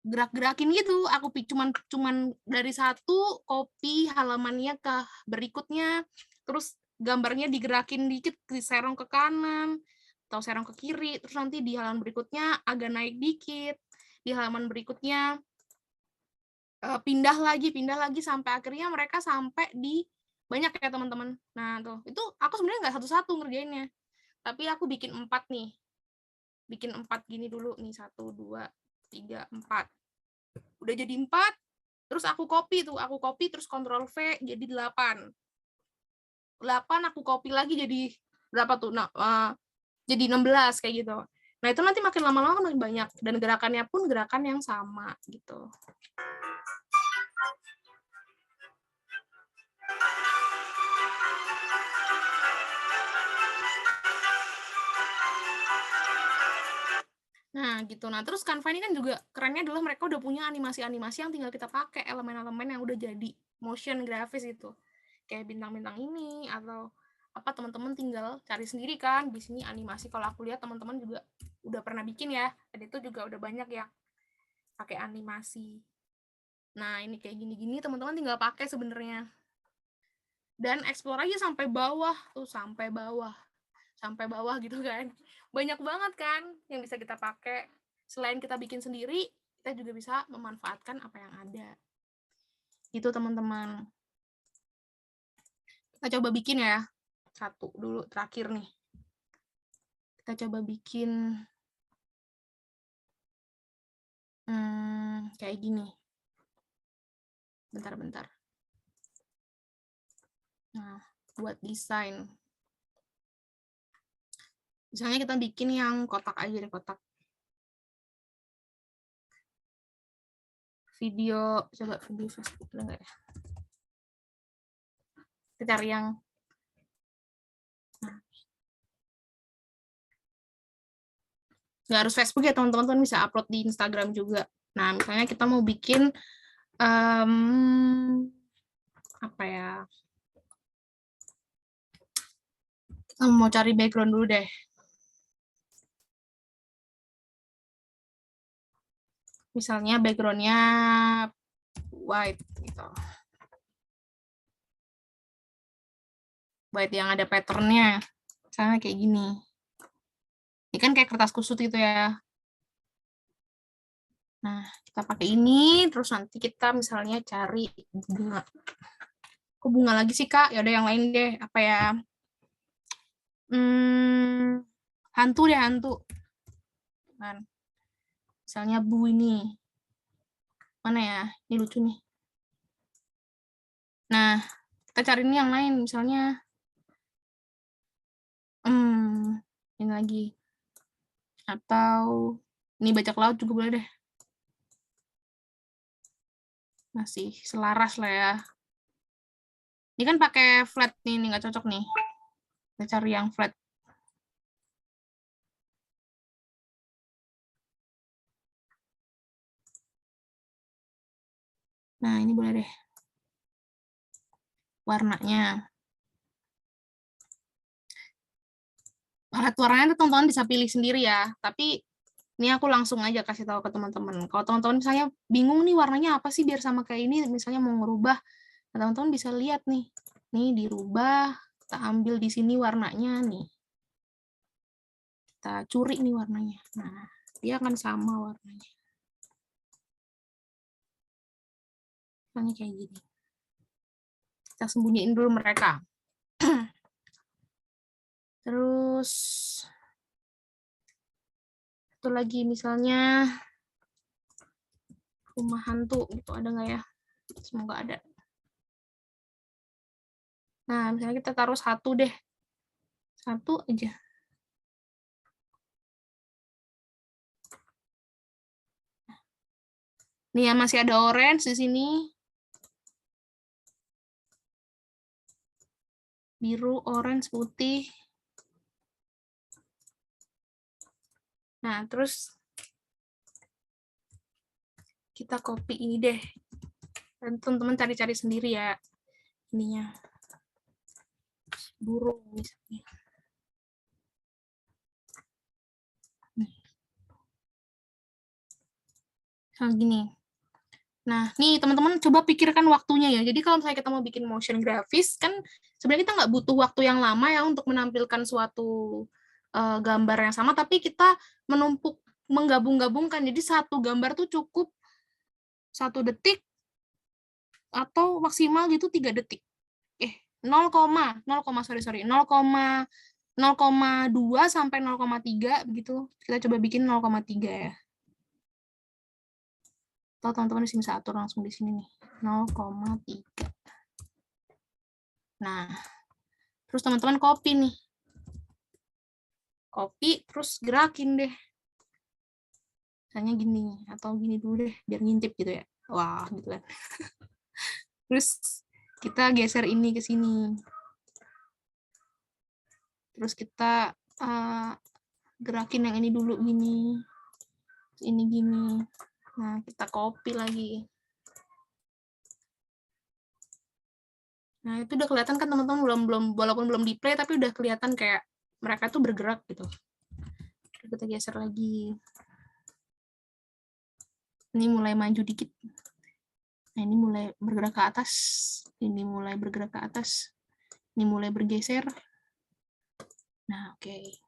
gerak-gerakin gitu. Aku cuman dari satu copy halamannya ke berikutnya, terus gambarnya digerakin dikit, diserong ke kanan atau serong ke kiri, terus nanti di halaman berikutnya agak naik dikit, di halaman berikutnya pindah lagi sampai akhirnya mereka sampai di banyak ya teman-teman. Nah tuh, itu aku sebenarnya nggak satu-satu ngerjainnya, tapi aku bikin 4 nih, bikin 4 gini dulu nih, 1, 2, 3, 4. Udah jadi 4, terus aku copy terus Ctrl V jadi 8. 8 aku copy lagi jadi berapa tuh? Nah, jadi 16 kayak gitu. Nah, itu nanti makin lama-lama makin banyak dan gerakannya pun gerakan yang sama gitu. Nah, gitu. Nah, terus Canva ini kan juga kerennya adalah mereka udah punya animasi-animasi yang tinggal kita pakai elemen-elemen yang udah jadi motion grafis itu. Kayak bintang-bintang ini atau apa, teman-teman tinggal cari sendiri kan di sini animasi. Kalau aku lihat teman-teman juga udah pernah bikin ya. Dan itu juga udah banyak yang pakai animasi. Nah, ini kayak gini-gini teman-teman tinggal pakai sebenarnya. Dan explore aja sampai bawah tuh, sampai bawah gitu kan. Banyak banget kan yang bisa kita pakai. Selain kita bikin sendiri, kita juga bisa memanfaatkan apa yang ada. Itu teman-teman. Kita coba bikin ya. Satu dulu terakhir nih. Kita coba bikin kayak gini. Bentar. Nah, buat desain. Misalnya kita bikin yang kotak aja deh, kotak. video, coba video Facebook ada nggak ya? Kita cari yang nggak harus Facebook ya teman-teman, bisa upload di Instagram juga. Nah, misalnya kita mau bikin apa ya? Kita mau cari background dulu deh. Misalnya background-nya white gitu. White yang ada pattern-nya. Misalnya kayak gini. Ini kan kayak kertas kusut gitu ya. Nah, kita pakai ini, terus nanti kita misalnya cari bunga. Kok bunga lagi sih, Kak? Ya udah yang lain deh. Apa ya? Hantu deh, hantu. Kan. Misalnya bu ini. Mana ya? Ini lucu nih. Nah, kita cari ini yang lain. Misalnya, ini lagi. Atau, ini bajak laut juga boleh deh. Masih selaras lah ya. Ini kan pakai flat nih, ini nggak cocok nih. Kita cari yang flat. Nah, ini boleh deh. Warnanya. Palet warnanya tuh teman-teman bisa pilih sendiri ya. Tapi ini aku langsung aja kasih tahu ke teman-teman. Kalau teman-teman misalnya bingung nih warnanya apa sih biar sama kayak ini, misalnya mau ngerubah, teman-teman bisa lihat nih. Nih dirubah, kita ambil di sini warnanya nih. Kita curi nih warnanya. Nah, dia akan sama warnanya. Misalnya kayak gini. Kita sembunyiin dulu mereka. Terus satu lagi misalnya rumah hantu gitu, ada nggak ya? Semoga ada. Nah, misalnya kita taruh satu deh. Satu aja. Nih ya, masih ada orange di sini. Biru, orange, putih. Nah, terus kita copy ini deh. Dan teman-teman cari-cari sendiri ya. Ininya. Burung misalnya. Nah, gini. Nah, nih teman-teman coba pikirkan waktunya ya. Jadi kalau misalnya kita mau bikin motion grafis, kan sebenarnya kita nggak butuh waktu yang lama ya untuk menampilkan suatu gambar yang sama, tapi kita menggabung-gabungkan. Jadi satu gambar tuh cukup 1 detik atau maksimal gitu 3 detik. 0,2 sampai 0,3 begitu. Kita coba bikin 0,3 ya. Atau teman-teman bisa atur langsung di sini nih. 0,3. Nah, terus teman-teman copy nih. Copy, terus gerakin deh. Misalnya gini, atau gini dulu deh, biar ngintip gitu ya. Wah, gitu kan. Terus kita geser ini ke sini. Terus kita gerakin yang ini dulu gini. Ini gini. Nah, kita copy lagi. Nah, itu udah kelihatan kan teman-teman, walaupun belum di play, tapi udah kelihatan kayak mereka tuh bergerak gitu. Kita geser lagi. Ini mulai maju dikit. Nah, ini mulai bergerak ke atas. Ini mulai bergerak ke atas. Ini mulai bergeser. Nah, oke.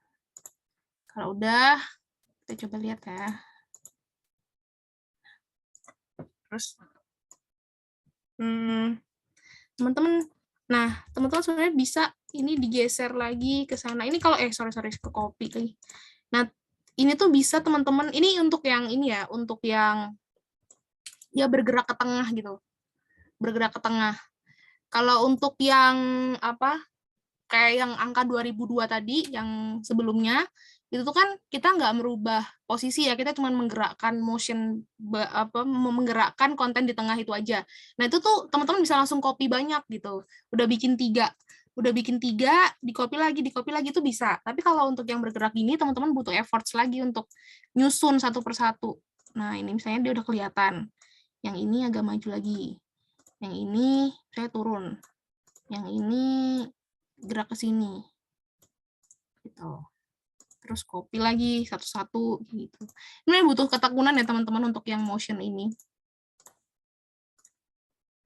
Kalau udah, kita coba lihat ya. Terus, teman-teman, nah, teman-teman sebenarnya bisa ini digeser lagi ke sana. Ini kalau, sorry, ke copy lagi. Nah, ini tuh bisa teman-teman, ini untuk yang ini ya, untuk yang ya bergerak ke tengah gitu. Bergerak ke tengah. Kalau untuk yang apa? Kayak yang angka 2002 tadi yang sebelumnya itu tuh kan kita nggak merubah posisi ya, kita cuma menggerakkan motion, menggerakkan konten di tengah itu aja. Nah itu tuh teman-teman bisa langsung copy banyak gitu. Udah bikin 3, di copy lagi itu bisa. Tapi kalau untuk yang bergerak gini, teman-teman butuh efforts lagi untuk nyusun satu persatu. Nah ini misalnya dia udah kelihatan. Yang ini agak maju lagi. Yang ini saya turun. Yang ini gerak ke sini. Gitu. Terus copy lagi satu-satu gitu. Ini butuh ketekunan ya teman-teman untuk yang motion ini.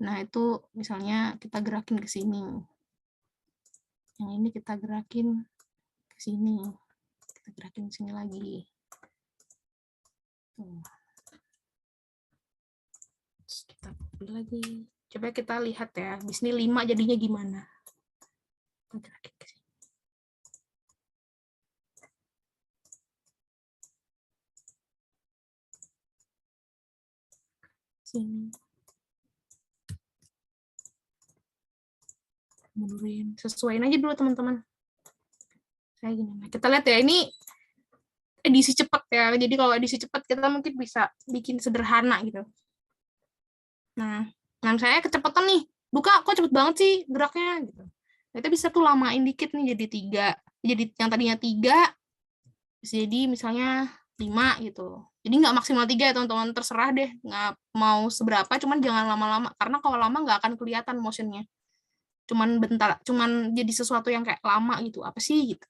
Nah, itu misalnya kita gerakin ke sini. Yang ini kita gerakin ke sini. Kita gerakin ke sini lagi. Tuh. Terus kita copy lagi. Coba kita lihat ya, di sini 5 jadinya gimana. Kita gerakin ke sini. Sini. Mundurin. Sesuaiin aja dulu teman-teman. Kayak gini. Kita lihat ya, ini edisi cepat ya. Jadi kalau edisi cepat kita mungkin bisa bikin sederhana gitu. Nah saya kecepatan nih. Duka, kok cepet banget sih geraknya gitu. Kita bisa tuh lamain dikit nih jadi 3. Jadi yang tadinya 3 jadi misalnya 5 gitu. Jadi nggak maksimal 3 ya teman-teman, terserah deh nggak mau seberapa, cuman jangan lama-lama karena kalau lama nggak akan kelihatan motionnya. Cuman bentar, cuman jadi sesuatu yang kayak lama gitu. Apa sih gitu.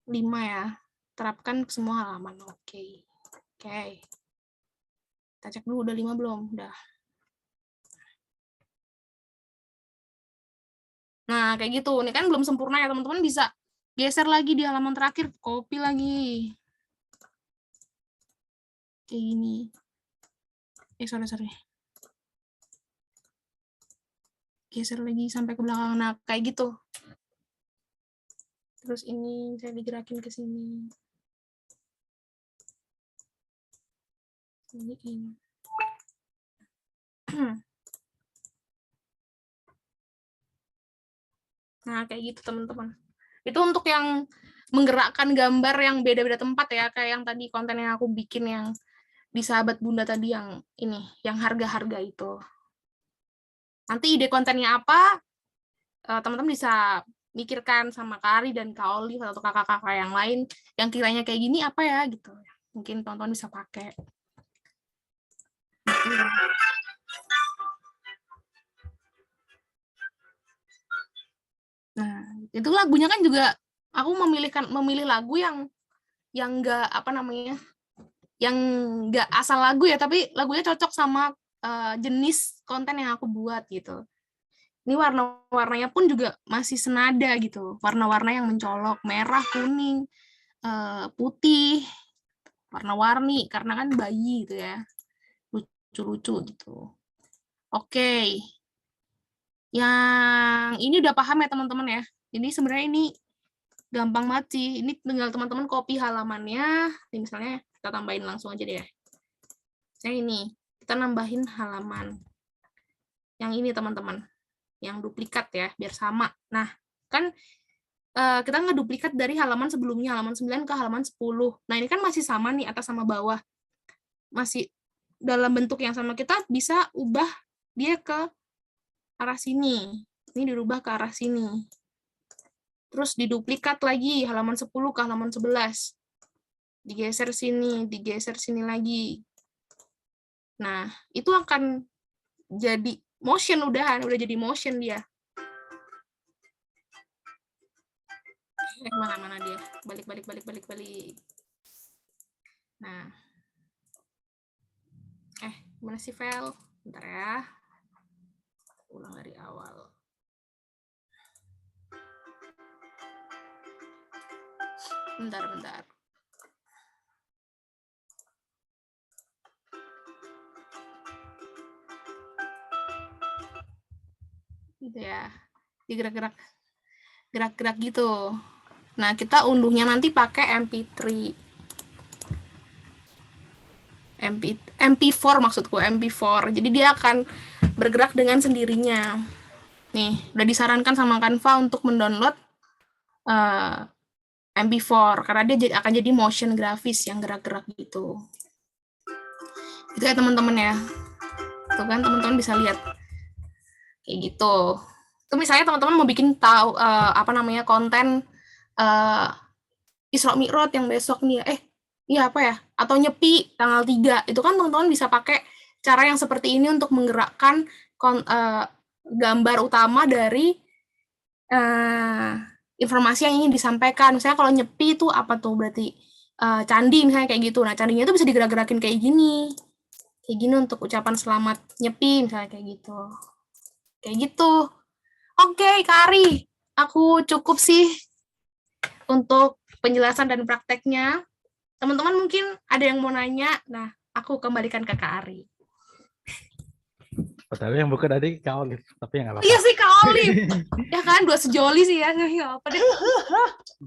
5 ya. Terapkan ke semua halaman. Oke. Kita cek dulu udah 5 belum? Udah. Nah, kayak gitu. Ini kan belum sempurna ya, teman-teman bisa geser lagi di halaman terakhir, copy lagi. Kayak gini. Sorry. Geser lagi sampai ke belakang. Nah, kayak gitu. Terus ini saya digerakin ke sini. Ini. Nah, kayak gitu teman-teman. Itu untuk yang menggerakkan gambar yang beda-beda tempat ya, kayak yang tadi konten yang aku bikin yang di Sahabat Bunda tadi yang ini, yang harga-harga itu. Nanti ide kontennya apa, teman-teman bisa mikirkan sama Kak Ari dan Kak Oli atau kakak-kakak yang lain yang kiranya kayak gini apa ya gitu. Mungkin teman-teman bisa pakai. Nah, itu lagunya kan juga aku memilih lagu yang enggak apa namanya? Yang enggak asal lagu ya, tapi lagunya cocok sama jenis konten yang aku buat gitu. Ini warna-warnanya pun juga masih senada gitu. Warna-warna yang mencolok, merah, kuning, putih, warna-warni karena kan bayi gitu ya. Lucu-lucu gitu. Oke. Yang ini udah paham ya teman-teman ya. Jadi sebenarnya ini gampang banget sih. Ini tinggal teman-teman copy halamannya. Ini misalnya kita tambahin langsung aja deh. Saya ini, kita nambahin halaman. Yang ini teman-teman. Yang duplikat ya, biar sama. Nah, kan kita ngeduplikat dari halaman sebelumnya, halaman 9 ke halaman 10. Nah, ini kan masih sama nih, atas sama bawah. Masih dalam bentuk yang sama, kita bisa ubah dia ke arah sini. Ini dirubah ke arah sini. Terus diduplikat lagi, halaman 10 ke halaman 11. Digeser sini lagi. Nah, itu akan jadi motion udah jadi motion dia. Mana dia? Balik. Nah. Mana sih file? Bentar ya. Ulang dari awal. Bentar. Gitu ya. Gerak-gerak gitu. Nah, kita unduhnya nanti pakai MP3. MP4 maksudku, MP4. Jadi dia akan bergerak dengan sendirinya. Nih, udah disarankan sama Canva untuk mendownload MP4 karena dia akan jadi motion grafis yang gerak-gerak gitu. Itu ya teman-teman ya. Tuh kan teman-teman bisa lihat kayak gitu. Itu misalnya teman-teman mau bikin konten Isra Mi'raj yang besok nih atau Nyepi tanggal 3. Itu kan teman-teman bisa pakai cara yang seperti ini untuk menggerakkan gambar utama dari informasi yang ingin disampaikan. Misalnya kalau Nyepi itu apa tuh berarti candi misalnya kayak gitu. Nah, candinya itu bisa digerak-gerakin kayak gini. Kayak gini untuk ucapan selamat Nyepi misalnya kayak gitu. Kayak gitu. Oke, Kak Ari. Aku cukup sih untuk penjelasan dan prakteknya. Teman-teman mungkin ada yang mau nanya. Nah, aku kembalikan ke Kak Ari. Padahal yang bukan tadi Kak Olive, tapi yang nggak apa-apa. Iya sih, Kak Olive. Ya kan, 2 sejoli sih ya. Nggak apa deh.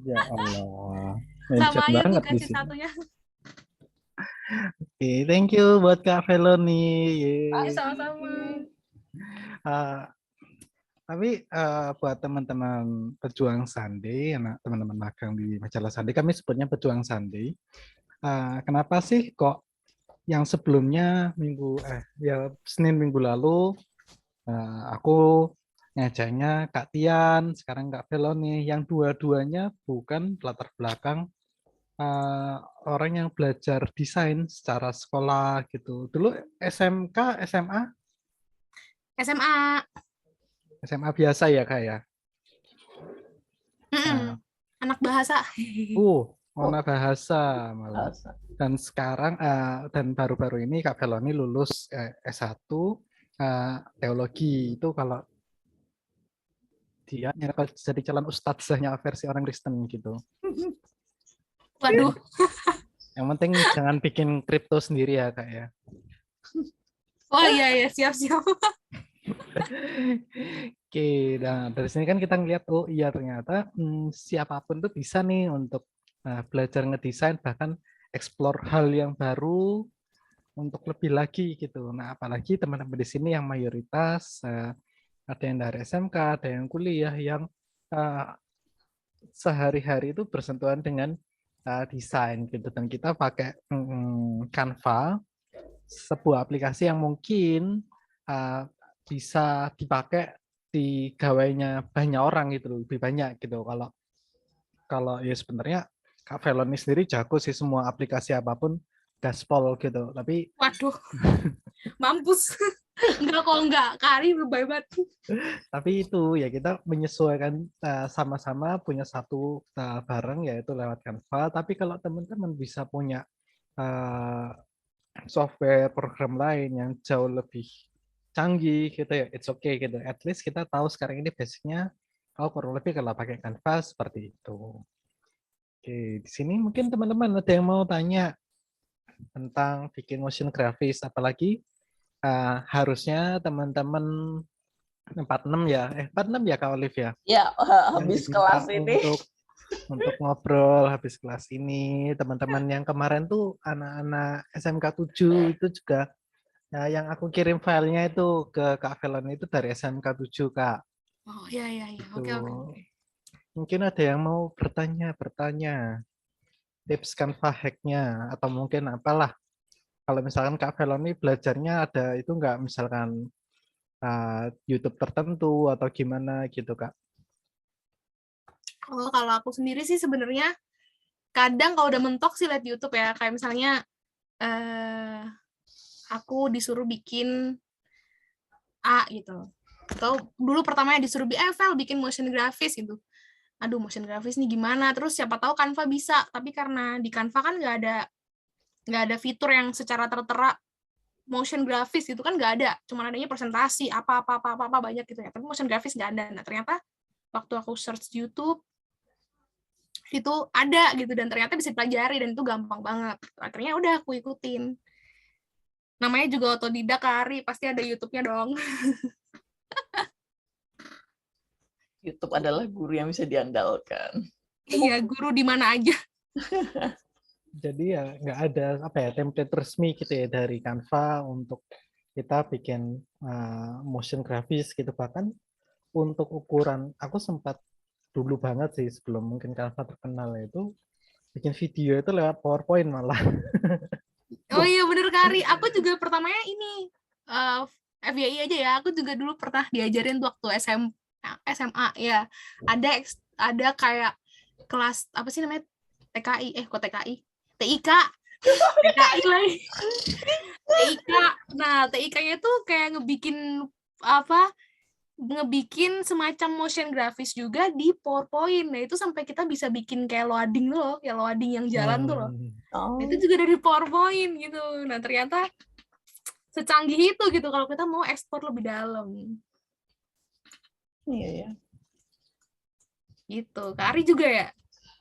Ya Allah. Sama aja banget tuh di kasih sini. satunya. Oke, thank you buat Kak Feloni. Sama-sama. Tapi buat teman-teman pejuang Sunday, teman-teman magang di majalah Sunday, kami sebutnya pejuang Sunday. Kenapa sih kok yang sebelumnya Senin minggu lalu aku ngajaknya Kak Tian, sekarang Kak Feloni, yang dua-duanya bukan latar belakang orang yang belajar desain secara sekolah gitu. Dulu SMK, SMA? SMA. SMA biasa ya Kak ya? Anak bahasa. Warna bahasa malah. Dan sekarang dan baru-baru ini Kak Feloni lulus S1 teologi. Itu kalau dia jadi calon ustadzahnya versi orang Kristen gitu. Waduh. Yang penting jangan bikin kripto sendiri ya Kak ya. Oh iya, siap-siap. Oke, nah dari sini kan kita ngeliat, oh iya ternyata siapapun tuh bisa nih untuk belajar ngedesain, bahkan explore hal yang baru untuk lebih lagi gitu. Nah apalagi teman-teman di sini yang mayoritas ada yang dari SMK, ada yang kuliah, yang sehari-hari itu bersentuhan dengan desain gitu. Dan kita pakai Canva, sebuah aplikasi yang mungkin bisa dipakai di gawainya banyak orang gitu, lebih banyak gitu. Kalau ya sebenarnya Kak Feloni sendiri jago sih semua aplikasi apapun gaspol gitu. Tapi waduh, mampus. Enggak, Kari lebay banget. Tapi itu ya kita menyesuaikan sama-sama punya satu barang yaitu lewat Canva. Tapi kalau teman-teman bisa punya software program lain yang jauh lebih canggih gitu ya, it's okay gitu. At least kita tahu sekarang ini basicnya, kurang lebih kalau pakai Canva seperti itu. Oke, di sini mungkin teman-teman ada yang mau tanya tentang bikin motion grafis, apalagi harusnya teman-teman 46 ya, 46 ya Kak Olive ya? Ya, Yang habis diminta kelas ini. untuk ngobrol habis kelas ini. Teman-teman yang kemarin tuh anak-anak SMK 7 itu juga. Nah, yang aku kirim filenya itu ke Kak Velon itu dari SMK 7, Kak. Oh, iya. Itu. Oke. Mungkin ada yang mau bertanya. Tips Canva hack-nya atau mungkin apalah. Kalau misalkan Kak Velon ini belajarnya ada itu enggak misalkan YouTube tertentu atau gimana gitu, Kak? Oh, kalau aku sendiri sih sebenarnya kadang kalau udah mentok sih lihat YouTube ya. Kayak misalnya aku disuruh bikin A gitu. Atau dulu pertamanya disuruh bikin motion grafis gitu. Aduh, motion grafis nih gimana? Terus siapa tahu Canva bisa, tapi karena di Canva kan nggak ada fitur yang secara tertera motion grafis itu kan nggak ada, cuma adanya presentasi apa banyak gitu ya. Tapi motion grafis nggak ada. Nah ternyata waktu aku search YouTube itu ada gitu dan ternyata bisa dipelajari dan itu gampang banget. Akhirnya udah aku ikutin. Namanya juga otodidak, Kari, pasti ada YouTube-nya dong. YouTube adalah guru yang bisa diandalkan. Iya, guru di mana aja. Jadi ya nggak ada template resmi gitu ya dari Canva untuk kita bikin motion grafis gitu. Bahkan untuk ukuran, aku sempat dulu banget sih sebelum mungkin Canva terkenal itu bikin video itu lewat PowerPoint malah. Oh iya bener Kari, aku juga pertamanya ini FYI aja ya, aku juga dulu pernah diajarin tuh waktu SMA ya. Ada kayak kelas apa sih namanya? TKI, kok TKI? TIK. TKI lagi. TIK. Nah, TIK-nya tuh kayak ngebikin semacam motion grafis juga di PowerPoint. Nah, itu sampai kita bisa bikin kayak loading loh, ya loading yang jalan tuh loh. Oh, Itu juga dari PowerPoint gitu. Nah, ternyata secanggih itu gitu kalau kita mau ekspor lebih dalam. iya ya. Gitu. Kak Ari juga ya?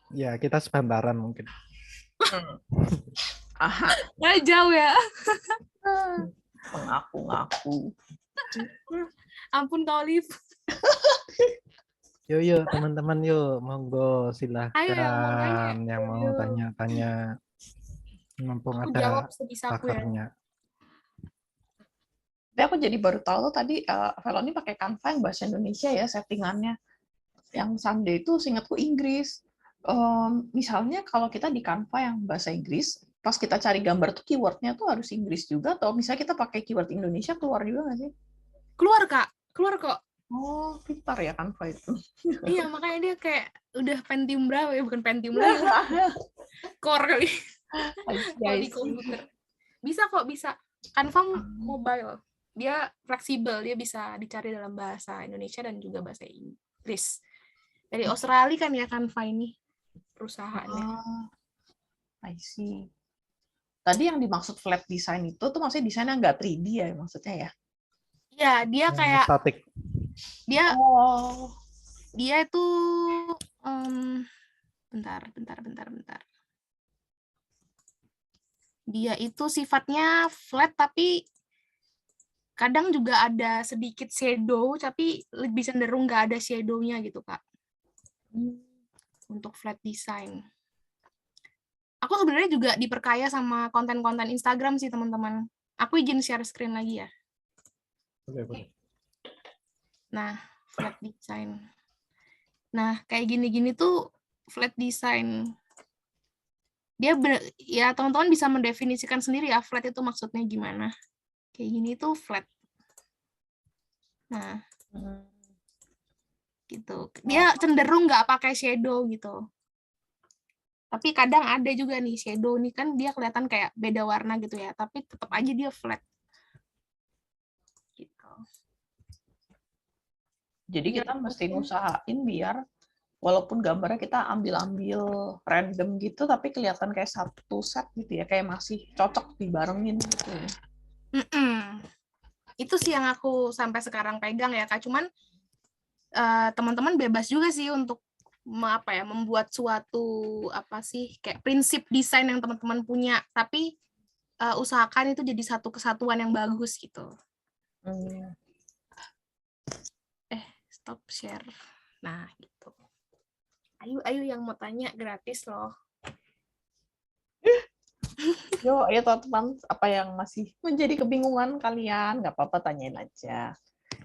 Ya, kita sebantaran mungkin. Aha, Nggak jauh ya. mengaku-ngaku. Ampun Kak Olive. Yuk teman-teman yuk, monggo Ayo yang mau nanya. silakan yang mau Yuk. tanya-tanya. Mumpung Aku ada jawab sebisaku ya. pakarnya. Tapi aku jadi baru tahu tuh tadi Veloni pakai Canva yang bahasa Indonesia ya settingannya. Yang Sunday itu seingatku Inggris. Misalnya kalau kita di Canva yang bahasa Inggris, pas kita cari gambar tuh keywordnya tuh harus Inggris juga, atau misalnya kita pakai keyword Indonesia keluar juga nggak sih? Keluar Kak, keluar kok. Oh, pintar ya Canva itu. Iya, makanya dia kayak udah Pentium berapa ya? Bukan Pentium lagi. Core kali. Kalau di komputer. Bisa kok, bisa. Canva mobile. Dia fleksibel, dia bisa dicari dalam bahasa Indonesia dan juga bahasa Inggris. Dari Australia kan ya Canva ini perusahaannya. I see. Tadi yang dimaksud flat design itu tuh maksudnya desainnya nggak 3D ya maksudnya ya? Iya, dia kayak Statik. dia itu bentar. Dia itu sifatnya flat tapi kadang juga ada sedikit shadow tapi lebih cenderung nggak ada shadow-nya gitu Kak. Untuk flat design. Aku sebenarnya juga diperkaya sama konten-konten Instagram sih teman-teman. Aku izin share screen lagi ya. Boleh. Nah, flat design. Nah, kayak gini-gini tuh flat design. Dia ya teman-teman bisa mendefinisikan sendiri ya flat itu maksudnya gimana. Kayak gini tuh flat. Nah, gitu. Dia cenderung nggak pakai shadow gitu. Tapi kadang ada juga nih shadow nih kan dia kelihatan kayak beda warna gitu ya, tapi tetap aja dia flat. Gitu. Jadi kita mesti ngusahain biar walaupun gambarnya kita ambil-ambil random gitu, tapi kelihatan kayak satu set gitu ya, kayak masih cocok dibarengin gitu. Itu sih yang aku sampai sekarang pegang ya Kak. Cuman teman-teman bebas juga sih untuk membuat suatu kayak prinsip desain yang teman-teman punya, tapi usahakan itu jadi satu kesatuan yang bagus gitu. Stop share. Nah, gitu. Ayo yang mau tanya gratis loh. Yo, ayo teman-teman, apa yang masih menjadi kebingungan kalian, nggak apa-apa tanyain aja.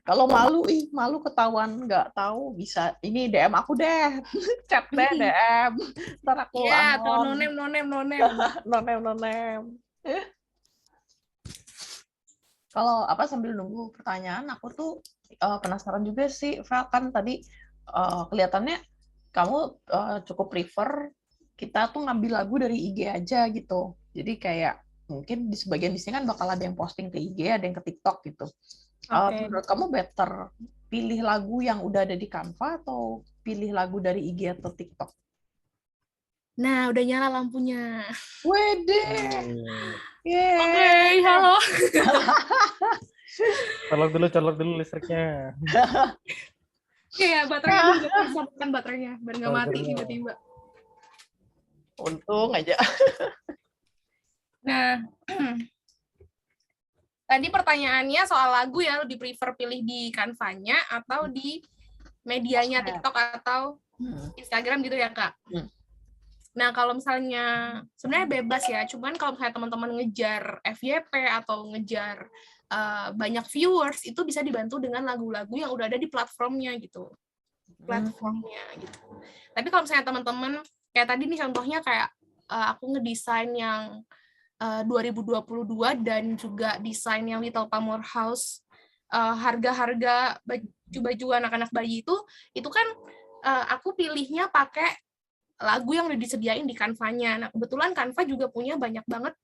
Kalau malu ketahuan nggak tahu, bisa ini DM aku deh, chat deh DM. Ntar aku atau nonem. Kalau sambil nunggu pertanyaan, aku tuh penasaran juga sih, Vel, kan tadi kelihatannya kamu cukup prefer kita tuh ngambil lagu dari IG aja gitu. Jadi kayak mungkin di sebagian di sini kan bakal ada yang posting ke IG, ada yang ke TikTok gitu. Menurut kamu better pilih lagu yang udah ada di Canva atau pilih lagu dari IG atau TikTok? Nah, udah nyala lampunya. Wede. Oke, halo. Colok dulu listriknya. Iya, baterainya juga disambungkan baterainya, biar nggak mati tiba-tiba. Untung aja. Nah, tadi pertanyaannya soal lagu ya, lebih prefer pilih di Canva-nya atau di medianya TikTok atau Instagram gitu ya, Kak? Nah, kalau misalnya, sebenarnya bebas ya, cuman kalau misalnya teman-teman ngejar FYP atau ngejar banyak viewers, itu bisa dibantu dengan lagu-lagu yang udah ada di platformnya gitu. platformnya gitu. Tapi kalau misalnya teman-teman kayak tadi nih contohnya kayak aku ngedesain yang 2022 dan juga desain yang Little Palmer House, harga-harga baju-baju anak-anak bayi itu kan aku pilihnya pakai lagu yang udah disediain di Canva-nya. Nah, kebetulan Canva juga punya banyak banget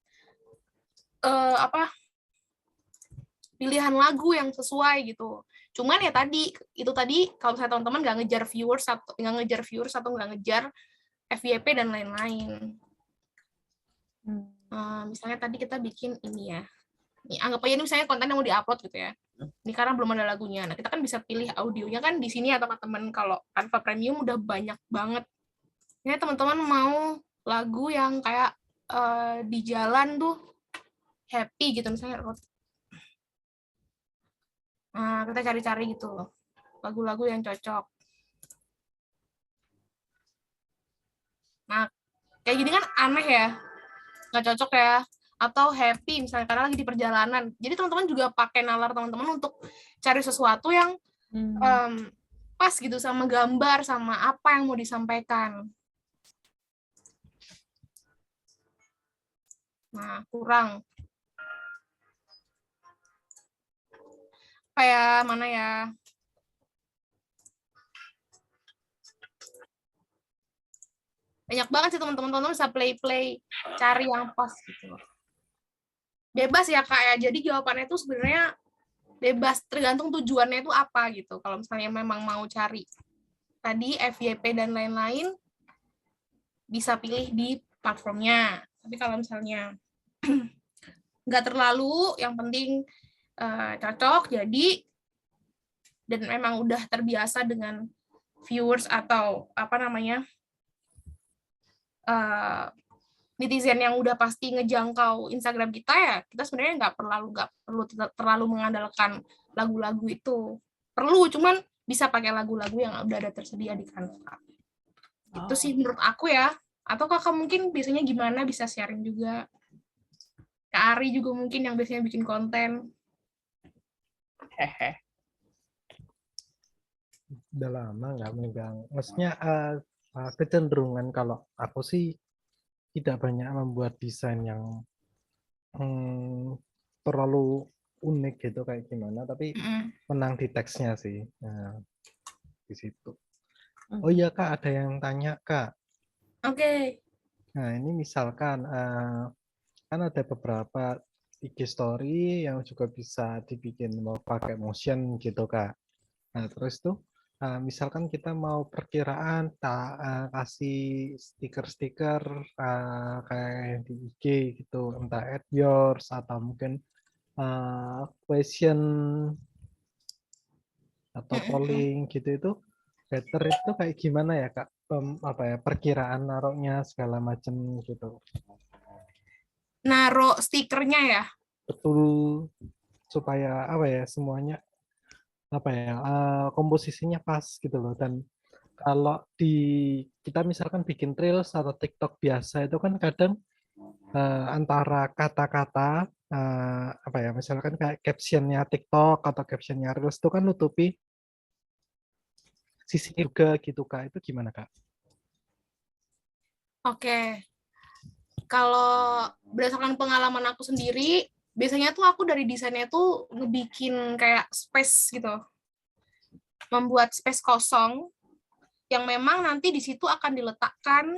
pilihan lagu yang sesuai gitu. Cuman ya tadi kalau misalnya teman-teman nggak ngejar viewers atau nggak ngejar FYP dan lain-lain. Misalnya tadi kita bikin ini ya. Ini, anggap aja ini misalnya konten yang mau diupload gitu ya. Ini karena belum ada lagunya. Nah, kita kan bisa pilih audionya kan di sini ya teman-teman. Kalau Canva Premium udah banyak banget. Ini teman-teman mau lagu yang kayak di jalan tuh happy gitu misalnya. Nah, kita cari-cari gitu lagu-lagu yang cocok. Nah, kayak gini kan aneh ya, nggak cocok ya. Atau happy misalnya karena lagi di perjalanan. Jadi teman-teman juga pakai nalar teman-teman untuk cari sesuatu yang pas gitu sama gambar, sama apa yang mau disampaikan. Nah, kurang. Kayak mana ya? Banyak banget sih teman-teman bisa play cari yang pas gitu. Bebas ya Kak ya. Jadi jawabannya itu sebenarnya bebas, tergantung tujuannya itu apa gitu. Kalau misalnya memang mau cari tadi FYP dan lain-lain bisa pilih di platformnya. Tapi kalau misalnya nggak terlalu, yang penting cocok jadi dan memang udah terbiasa dengan viewers atau apa namanya netizen yang udah pasti ngejangkau Instagram kita ya, kita sebenarnya nggak perlu terlalu mengandalkan lagu-lagu itu. Perlu, cuman bisa pakai lagu-lagu yang udah ada tersedia di Canva. Itu sih menurut aku ya. Atau kakak mungkin biasanya gimana, bisa sharing juga. Kak Ari juga mungkin yang biasanya bikin konten. Udah lama nggak megang. Maksudnya kecenderungan kalau aku sih tidak banyak membuat desain yang terlalu unik gitu kayak gimana, tapi menang di teksnya sih. Nah, di situ. Oh iya Kak, ada yang tanya Kak. Oke. Nah ini misalkan kan ada beberapa IG story yang juga bisa dibikin mau pakai motion gitu Kak. Nah terus tuh misalkan kita mau perkiraan kasih stiker-stiker kayak di IG gitu, entah add yours atau mungkin question atau polling gitu, itu better itu kayak gimana ya Kak? Apa ya, perkiraan naruhnya segala macam gitu. Naruh stikernya ya? Betul, supaya apa ya, semuanya apa ya, komposisinya pas gitu loh. Dan kalau kita misalkan bikin Reels atau TikTok biasa itu kan kadang antara kata-kata apa ya, misalkan kayak captionnya TikTok atau captionnya Reels itu kan nutupi sisi juga gitu Kak. Itu gimana Kak? Oke. Kalau berdasarkan pengalaman aku sendiri, biasanya tuh aku dari desainnya tuh ngebikin kayak space gitu. Membuat space kosong yang memang nanti di situ akan diletakkan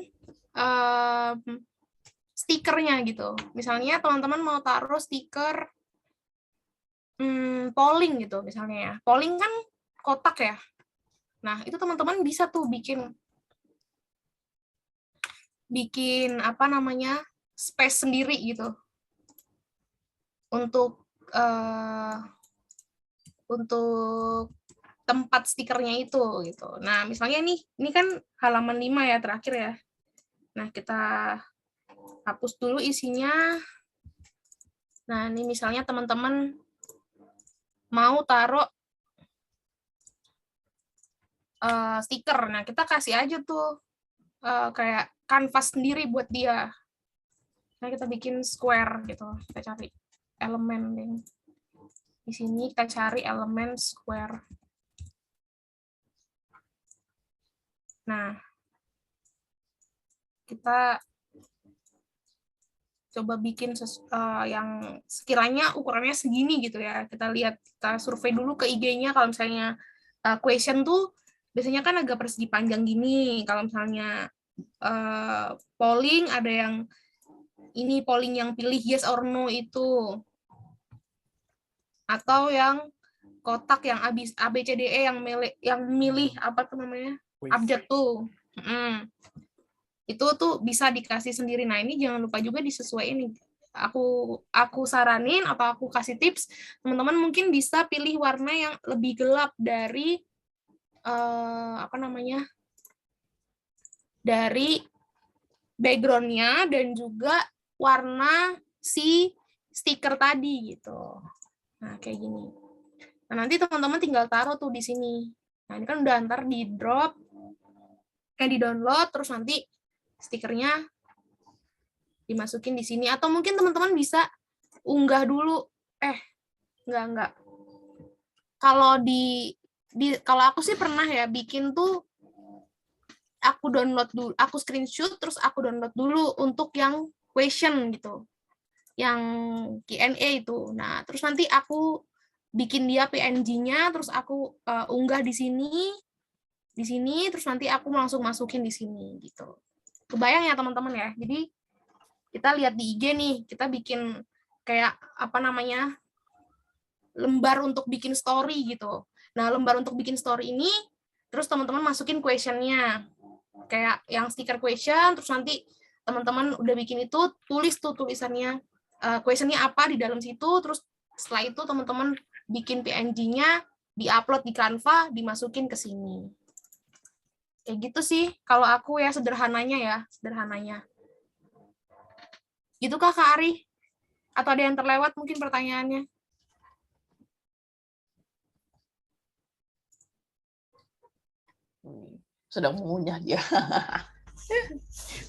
stikernya gitu. Misalnya teman-teman mau taruh stiker polling gitu misalnya ya. Polling kan kotak ya. Nah, itu teman-teman bisa tuh bikin apa namanya space sendiri gitu untuk tempat stikernya itu gitu. Nah, misalnya ini kan halaman 5 ya terakhir ya. Nah, kita hapus dulu isinya. Nah, ini misalnya teman-teman mau taruh stiker. Nah, kita kasih aja tuh kayak kanvas sendiri buat dia. Nah, kita bikin square gitu. Kita cari elemen nih. Di sini kita cari elemen square. Nah, kita coba bikin yang sekiranya ukurannya segini gitu ya. Kita lihat, kita survei dulu ke IG-nya. Kalau misalnya question tuh biasanya kan agak persegi panjang gini. Kalau misalnya polling, ada yang ini polling yang pilih yes or no itu. Atau yang kotak yang ABCDE yang milih apa tuh namanya? Abjad tuh. Itu tuh bisa dikasih sendiri. Nah, ini jangan lupa juga disesuaikan. Aku saranin atau aku kasih tips, teman-teman mungkin bisa pilih warna yang lebih gelap dari dari background-nya dan juga warna si stiker tadi gitu. Nah, kayak gini. Nah, nanti teman-teman tinggal taruh tuh di sini. Nah, ini kan udah ntar di drop, di download, terus nanti stikernya dimasukin di sini. Atau mungkin teman-teman bisa unggah dulu. Enggak. Kalau aku sih pernah ya bikin tuh, aku download dulu, aku screenshot, terus aku download dulu untuk yang question gitu. Yang Q&A itu. Nah, terus nanti aku bikin dia PNG-nya, terus aku unggah di sini, terus nanti aku langsung masukin di sini gitu. Kebayang ya teman-teman ya. Jadi kita lihat di IG nih, kita bikin kayak lembar untuk bikin story gitu. Nah, lembar untuk bikin story ini, terus teman-teman masukin question-nya. Kayak yang stiker question, terus nanti teman-teman udah bikin itu, tulis tuh tulisannya, question-nya apa di dalam situ, terus setelah itu teman-teman bikin PNG-nya, di-upload di Canva, dimasukin ke sini. Kayak gitu sih, kalau aku ya sederhananya. Gitu Kak Ari? Atau ada yang terlewat mungkin pertanyaannya? Sedang mengunyah dia.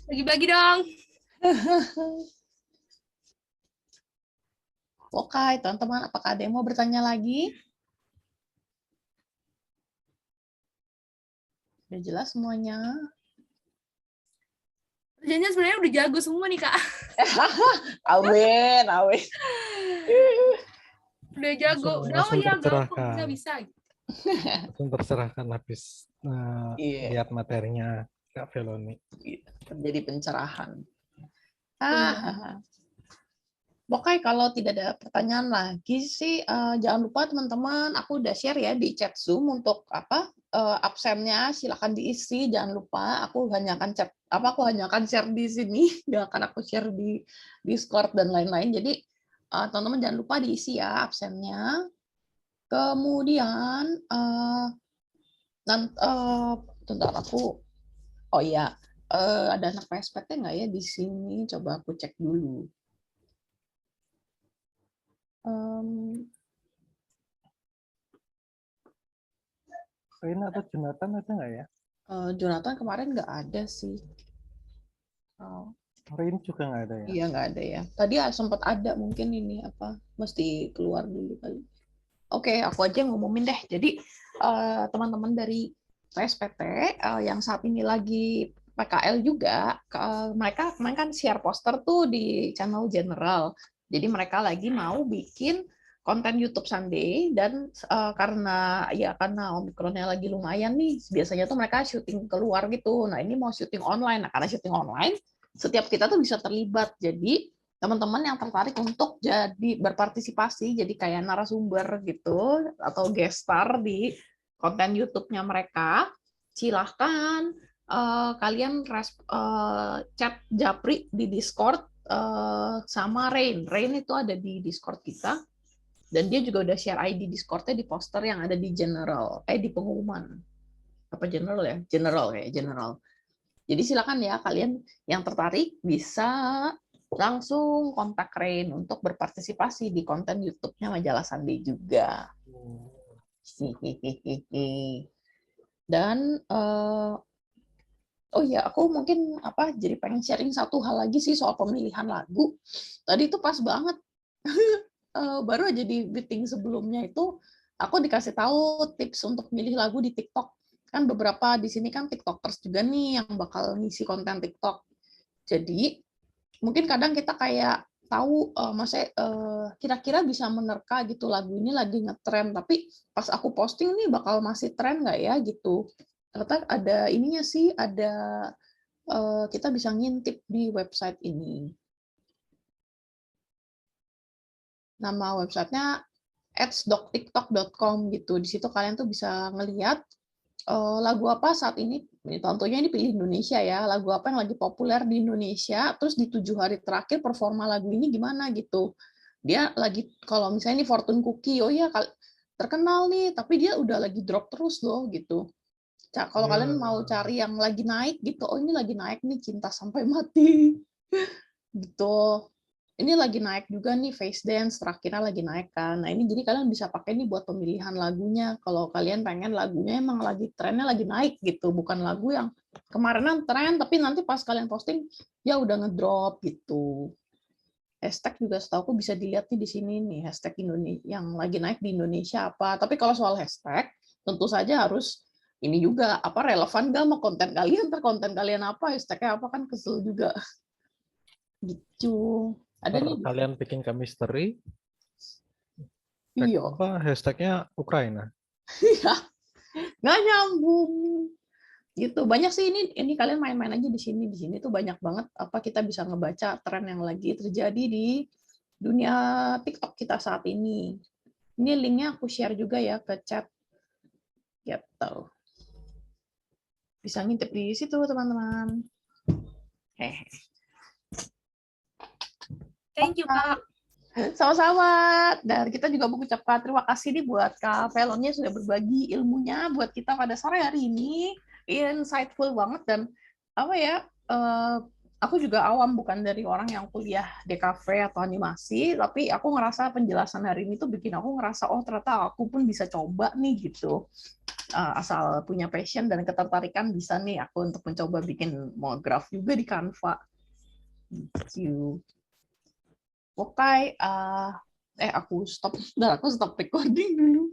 Bagi-bagi dong. Oke, teman-teman, apakah ada yang mau bertanya lagi? Udah jelas semuanya? Kerjanya sebenarnya udah jago semua nih Kak. Amin. Udah jago. Langsung Udah tercerahkan. bisa. Langsung tercerahkan habis lihat materinya Kak Veloni. Terjadi pencerahan. Oke, kalau tidak ada pertanyaan lagi sih, jangan lupa teman-teman, aku udah share ya di chat Zoom untuk absennya silakan diisi. Jangan lupa, aku hanya akan share di sini, nggak akan aku share di Discord dan lain-lain. Jadi teman-teman jangan lupa diisi ya absennya. Kemudian bentar aku, ada anak PSPT nggak ya di sini? Coba aku cek dulu. Rina atau Jonathan ada nggak ya? Jonathan kemarin nggak ada sih. Rin juga nggak ada ya? Iya nggak ada ya. Tadi sempat ada, mungkin ini mesti keluar dulu kali. Oke, aku aja ngumumin deh. Jadi teman-teman dari PSPT yang saat ini lagi PKL juga, mereka kemarin kan share poster tuh di channel general. Jadi mereka lagi mau bikin konten YouTube Sunday, dan karena Omikronnya lagi lumayan nih, biasanya tuh mereka syuting keluar gitu. Nah ini mau syuting online. Nah karena syuting online, setiap kita tuh bisa terlibat. Jadi teman-teman yang tertarik untuk jadi berpartisipasi, jadi kayak narasumber gitu, atau guest star di konten YouTube-nya mereka, silahkan kalian chat Japri di Discord sama Rain. Rain itu ada di Discord kita, dan dia juga udah share ID Discord-nya di poster yang ada di di pengumuman. Apa general ya? General. Jadi silakan ya, kalian yang tertarik bisa langsung kontak Rain untuk berpartisipasi di konten YouTube-nya Majalah Sunday juga. Dan aku mungkin jadi pengen sharing satu hal lagi sih soal pemilihan lagu. Tadi itu pas banget. Baru aja di meeting sebelumnya itu aku dikasih tahu tips untuk milih lagu di TikTok. kan beberapa di sini kan TikTokers juga nih yang bakal ngisi konten TikTok. Jadi mungkin kadang kita kayak tahu maksudnya kira-kira bisa menerka gitu lagu ini lagi ngetren, tapi pas aku posting nih bakal masih tren nggak ya gitu. Ternyata ada ininya sih, ada kita bisa ngintip di website ini. Nama websitenya ads.tiktok.com gitu. Di situ kalian tuh bisa ngelihat lagu apa saat ini, contohnya ini pilih Indonesia ya, lagu apa yang lagi populer di Indonesia, terus di 7 hari terakhir performa lagu ini gimana gitu. Dia lagi, kalau misalnya ini Fortune Cookie, oh ya terkenal nih, tapi dia udah lagi drop terus loh gitu. Kalau kalian mau cari yang lagi naik gitu, oh ini lagi naik nih Cinta Sampai Mati gitu. Ini lagi naik juga nih Face Dance, terakhirnya lagi naik kan. Nah ini jadi kalian bisa pakai nih buat pemilihan lagunya. Kalau kalian pengen lagunya emang lagi trennya lagi naik gitu, bukan lagu yang kemarinan tren tapi nanti pas kalian posting ya udah ngedrop gitu. Hashtag juga setahu aku bisa dilihat nih di sini nih, hashtag Indonesia yang lagi naik di Indonesia apa. Tapi kalau soal hashtag tentu saja harus ini juga apa relevan gak sama konten kalian, konten kalian apa, hashtagnya apa kan kesel juga. Gitu. Ada nih. Kalian bikin chemistry, Iya. apa hashtagnya Ukraina. Iya. Nggak nyambung. Gitu. Banyak sih ini kalian main-main aja di sini. Di sini tuh banyak banget apa kita bisa ngebaca tren yang lagi terjadi di dunia TikTok kita saat ini. Ini linknya aku share juga ya ke chat. Gitu. Bisa ngintip di situ teman-teman. Hehe. Thank you, Kak. Sama-sama. Dan kita juga mengucapkan terima kasih nih buat Kak Velonnya sudah berbagi ilmunya buat kita pada sore hari ini. Insightful banget dan apa ya? Aku juga awam bukan dari orang yang kuliah DKV atau animasi, tapi aku ngerasa penjelasan hari ini tuh bikin aku ngerasa oh ternyata aku pun bisa coba nih gitu. Asal punya passion dan ketertarikan bisa nih aku untuk mencoba bikin monograf juga di Canva. Thank you. Oke, aku stop recording dulu.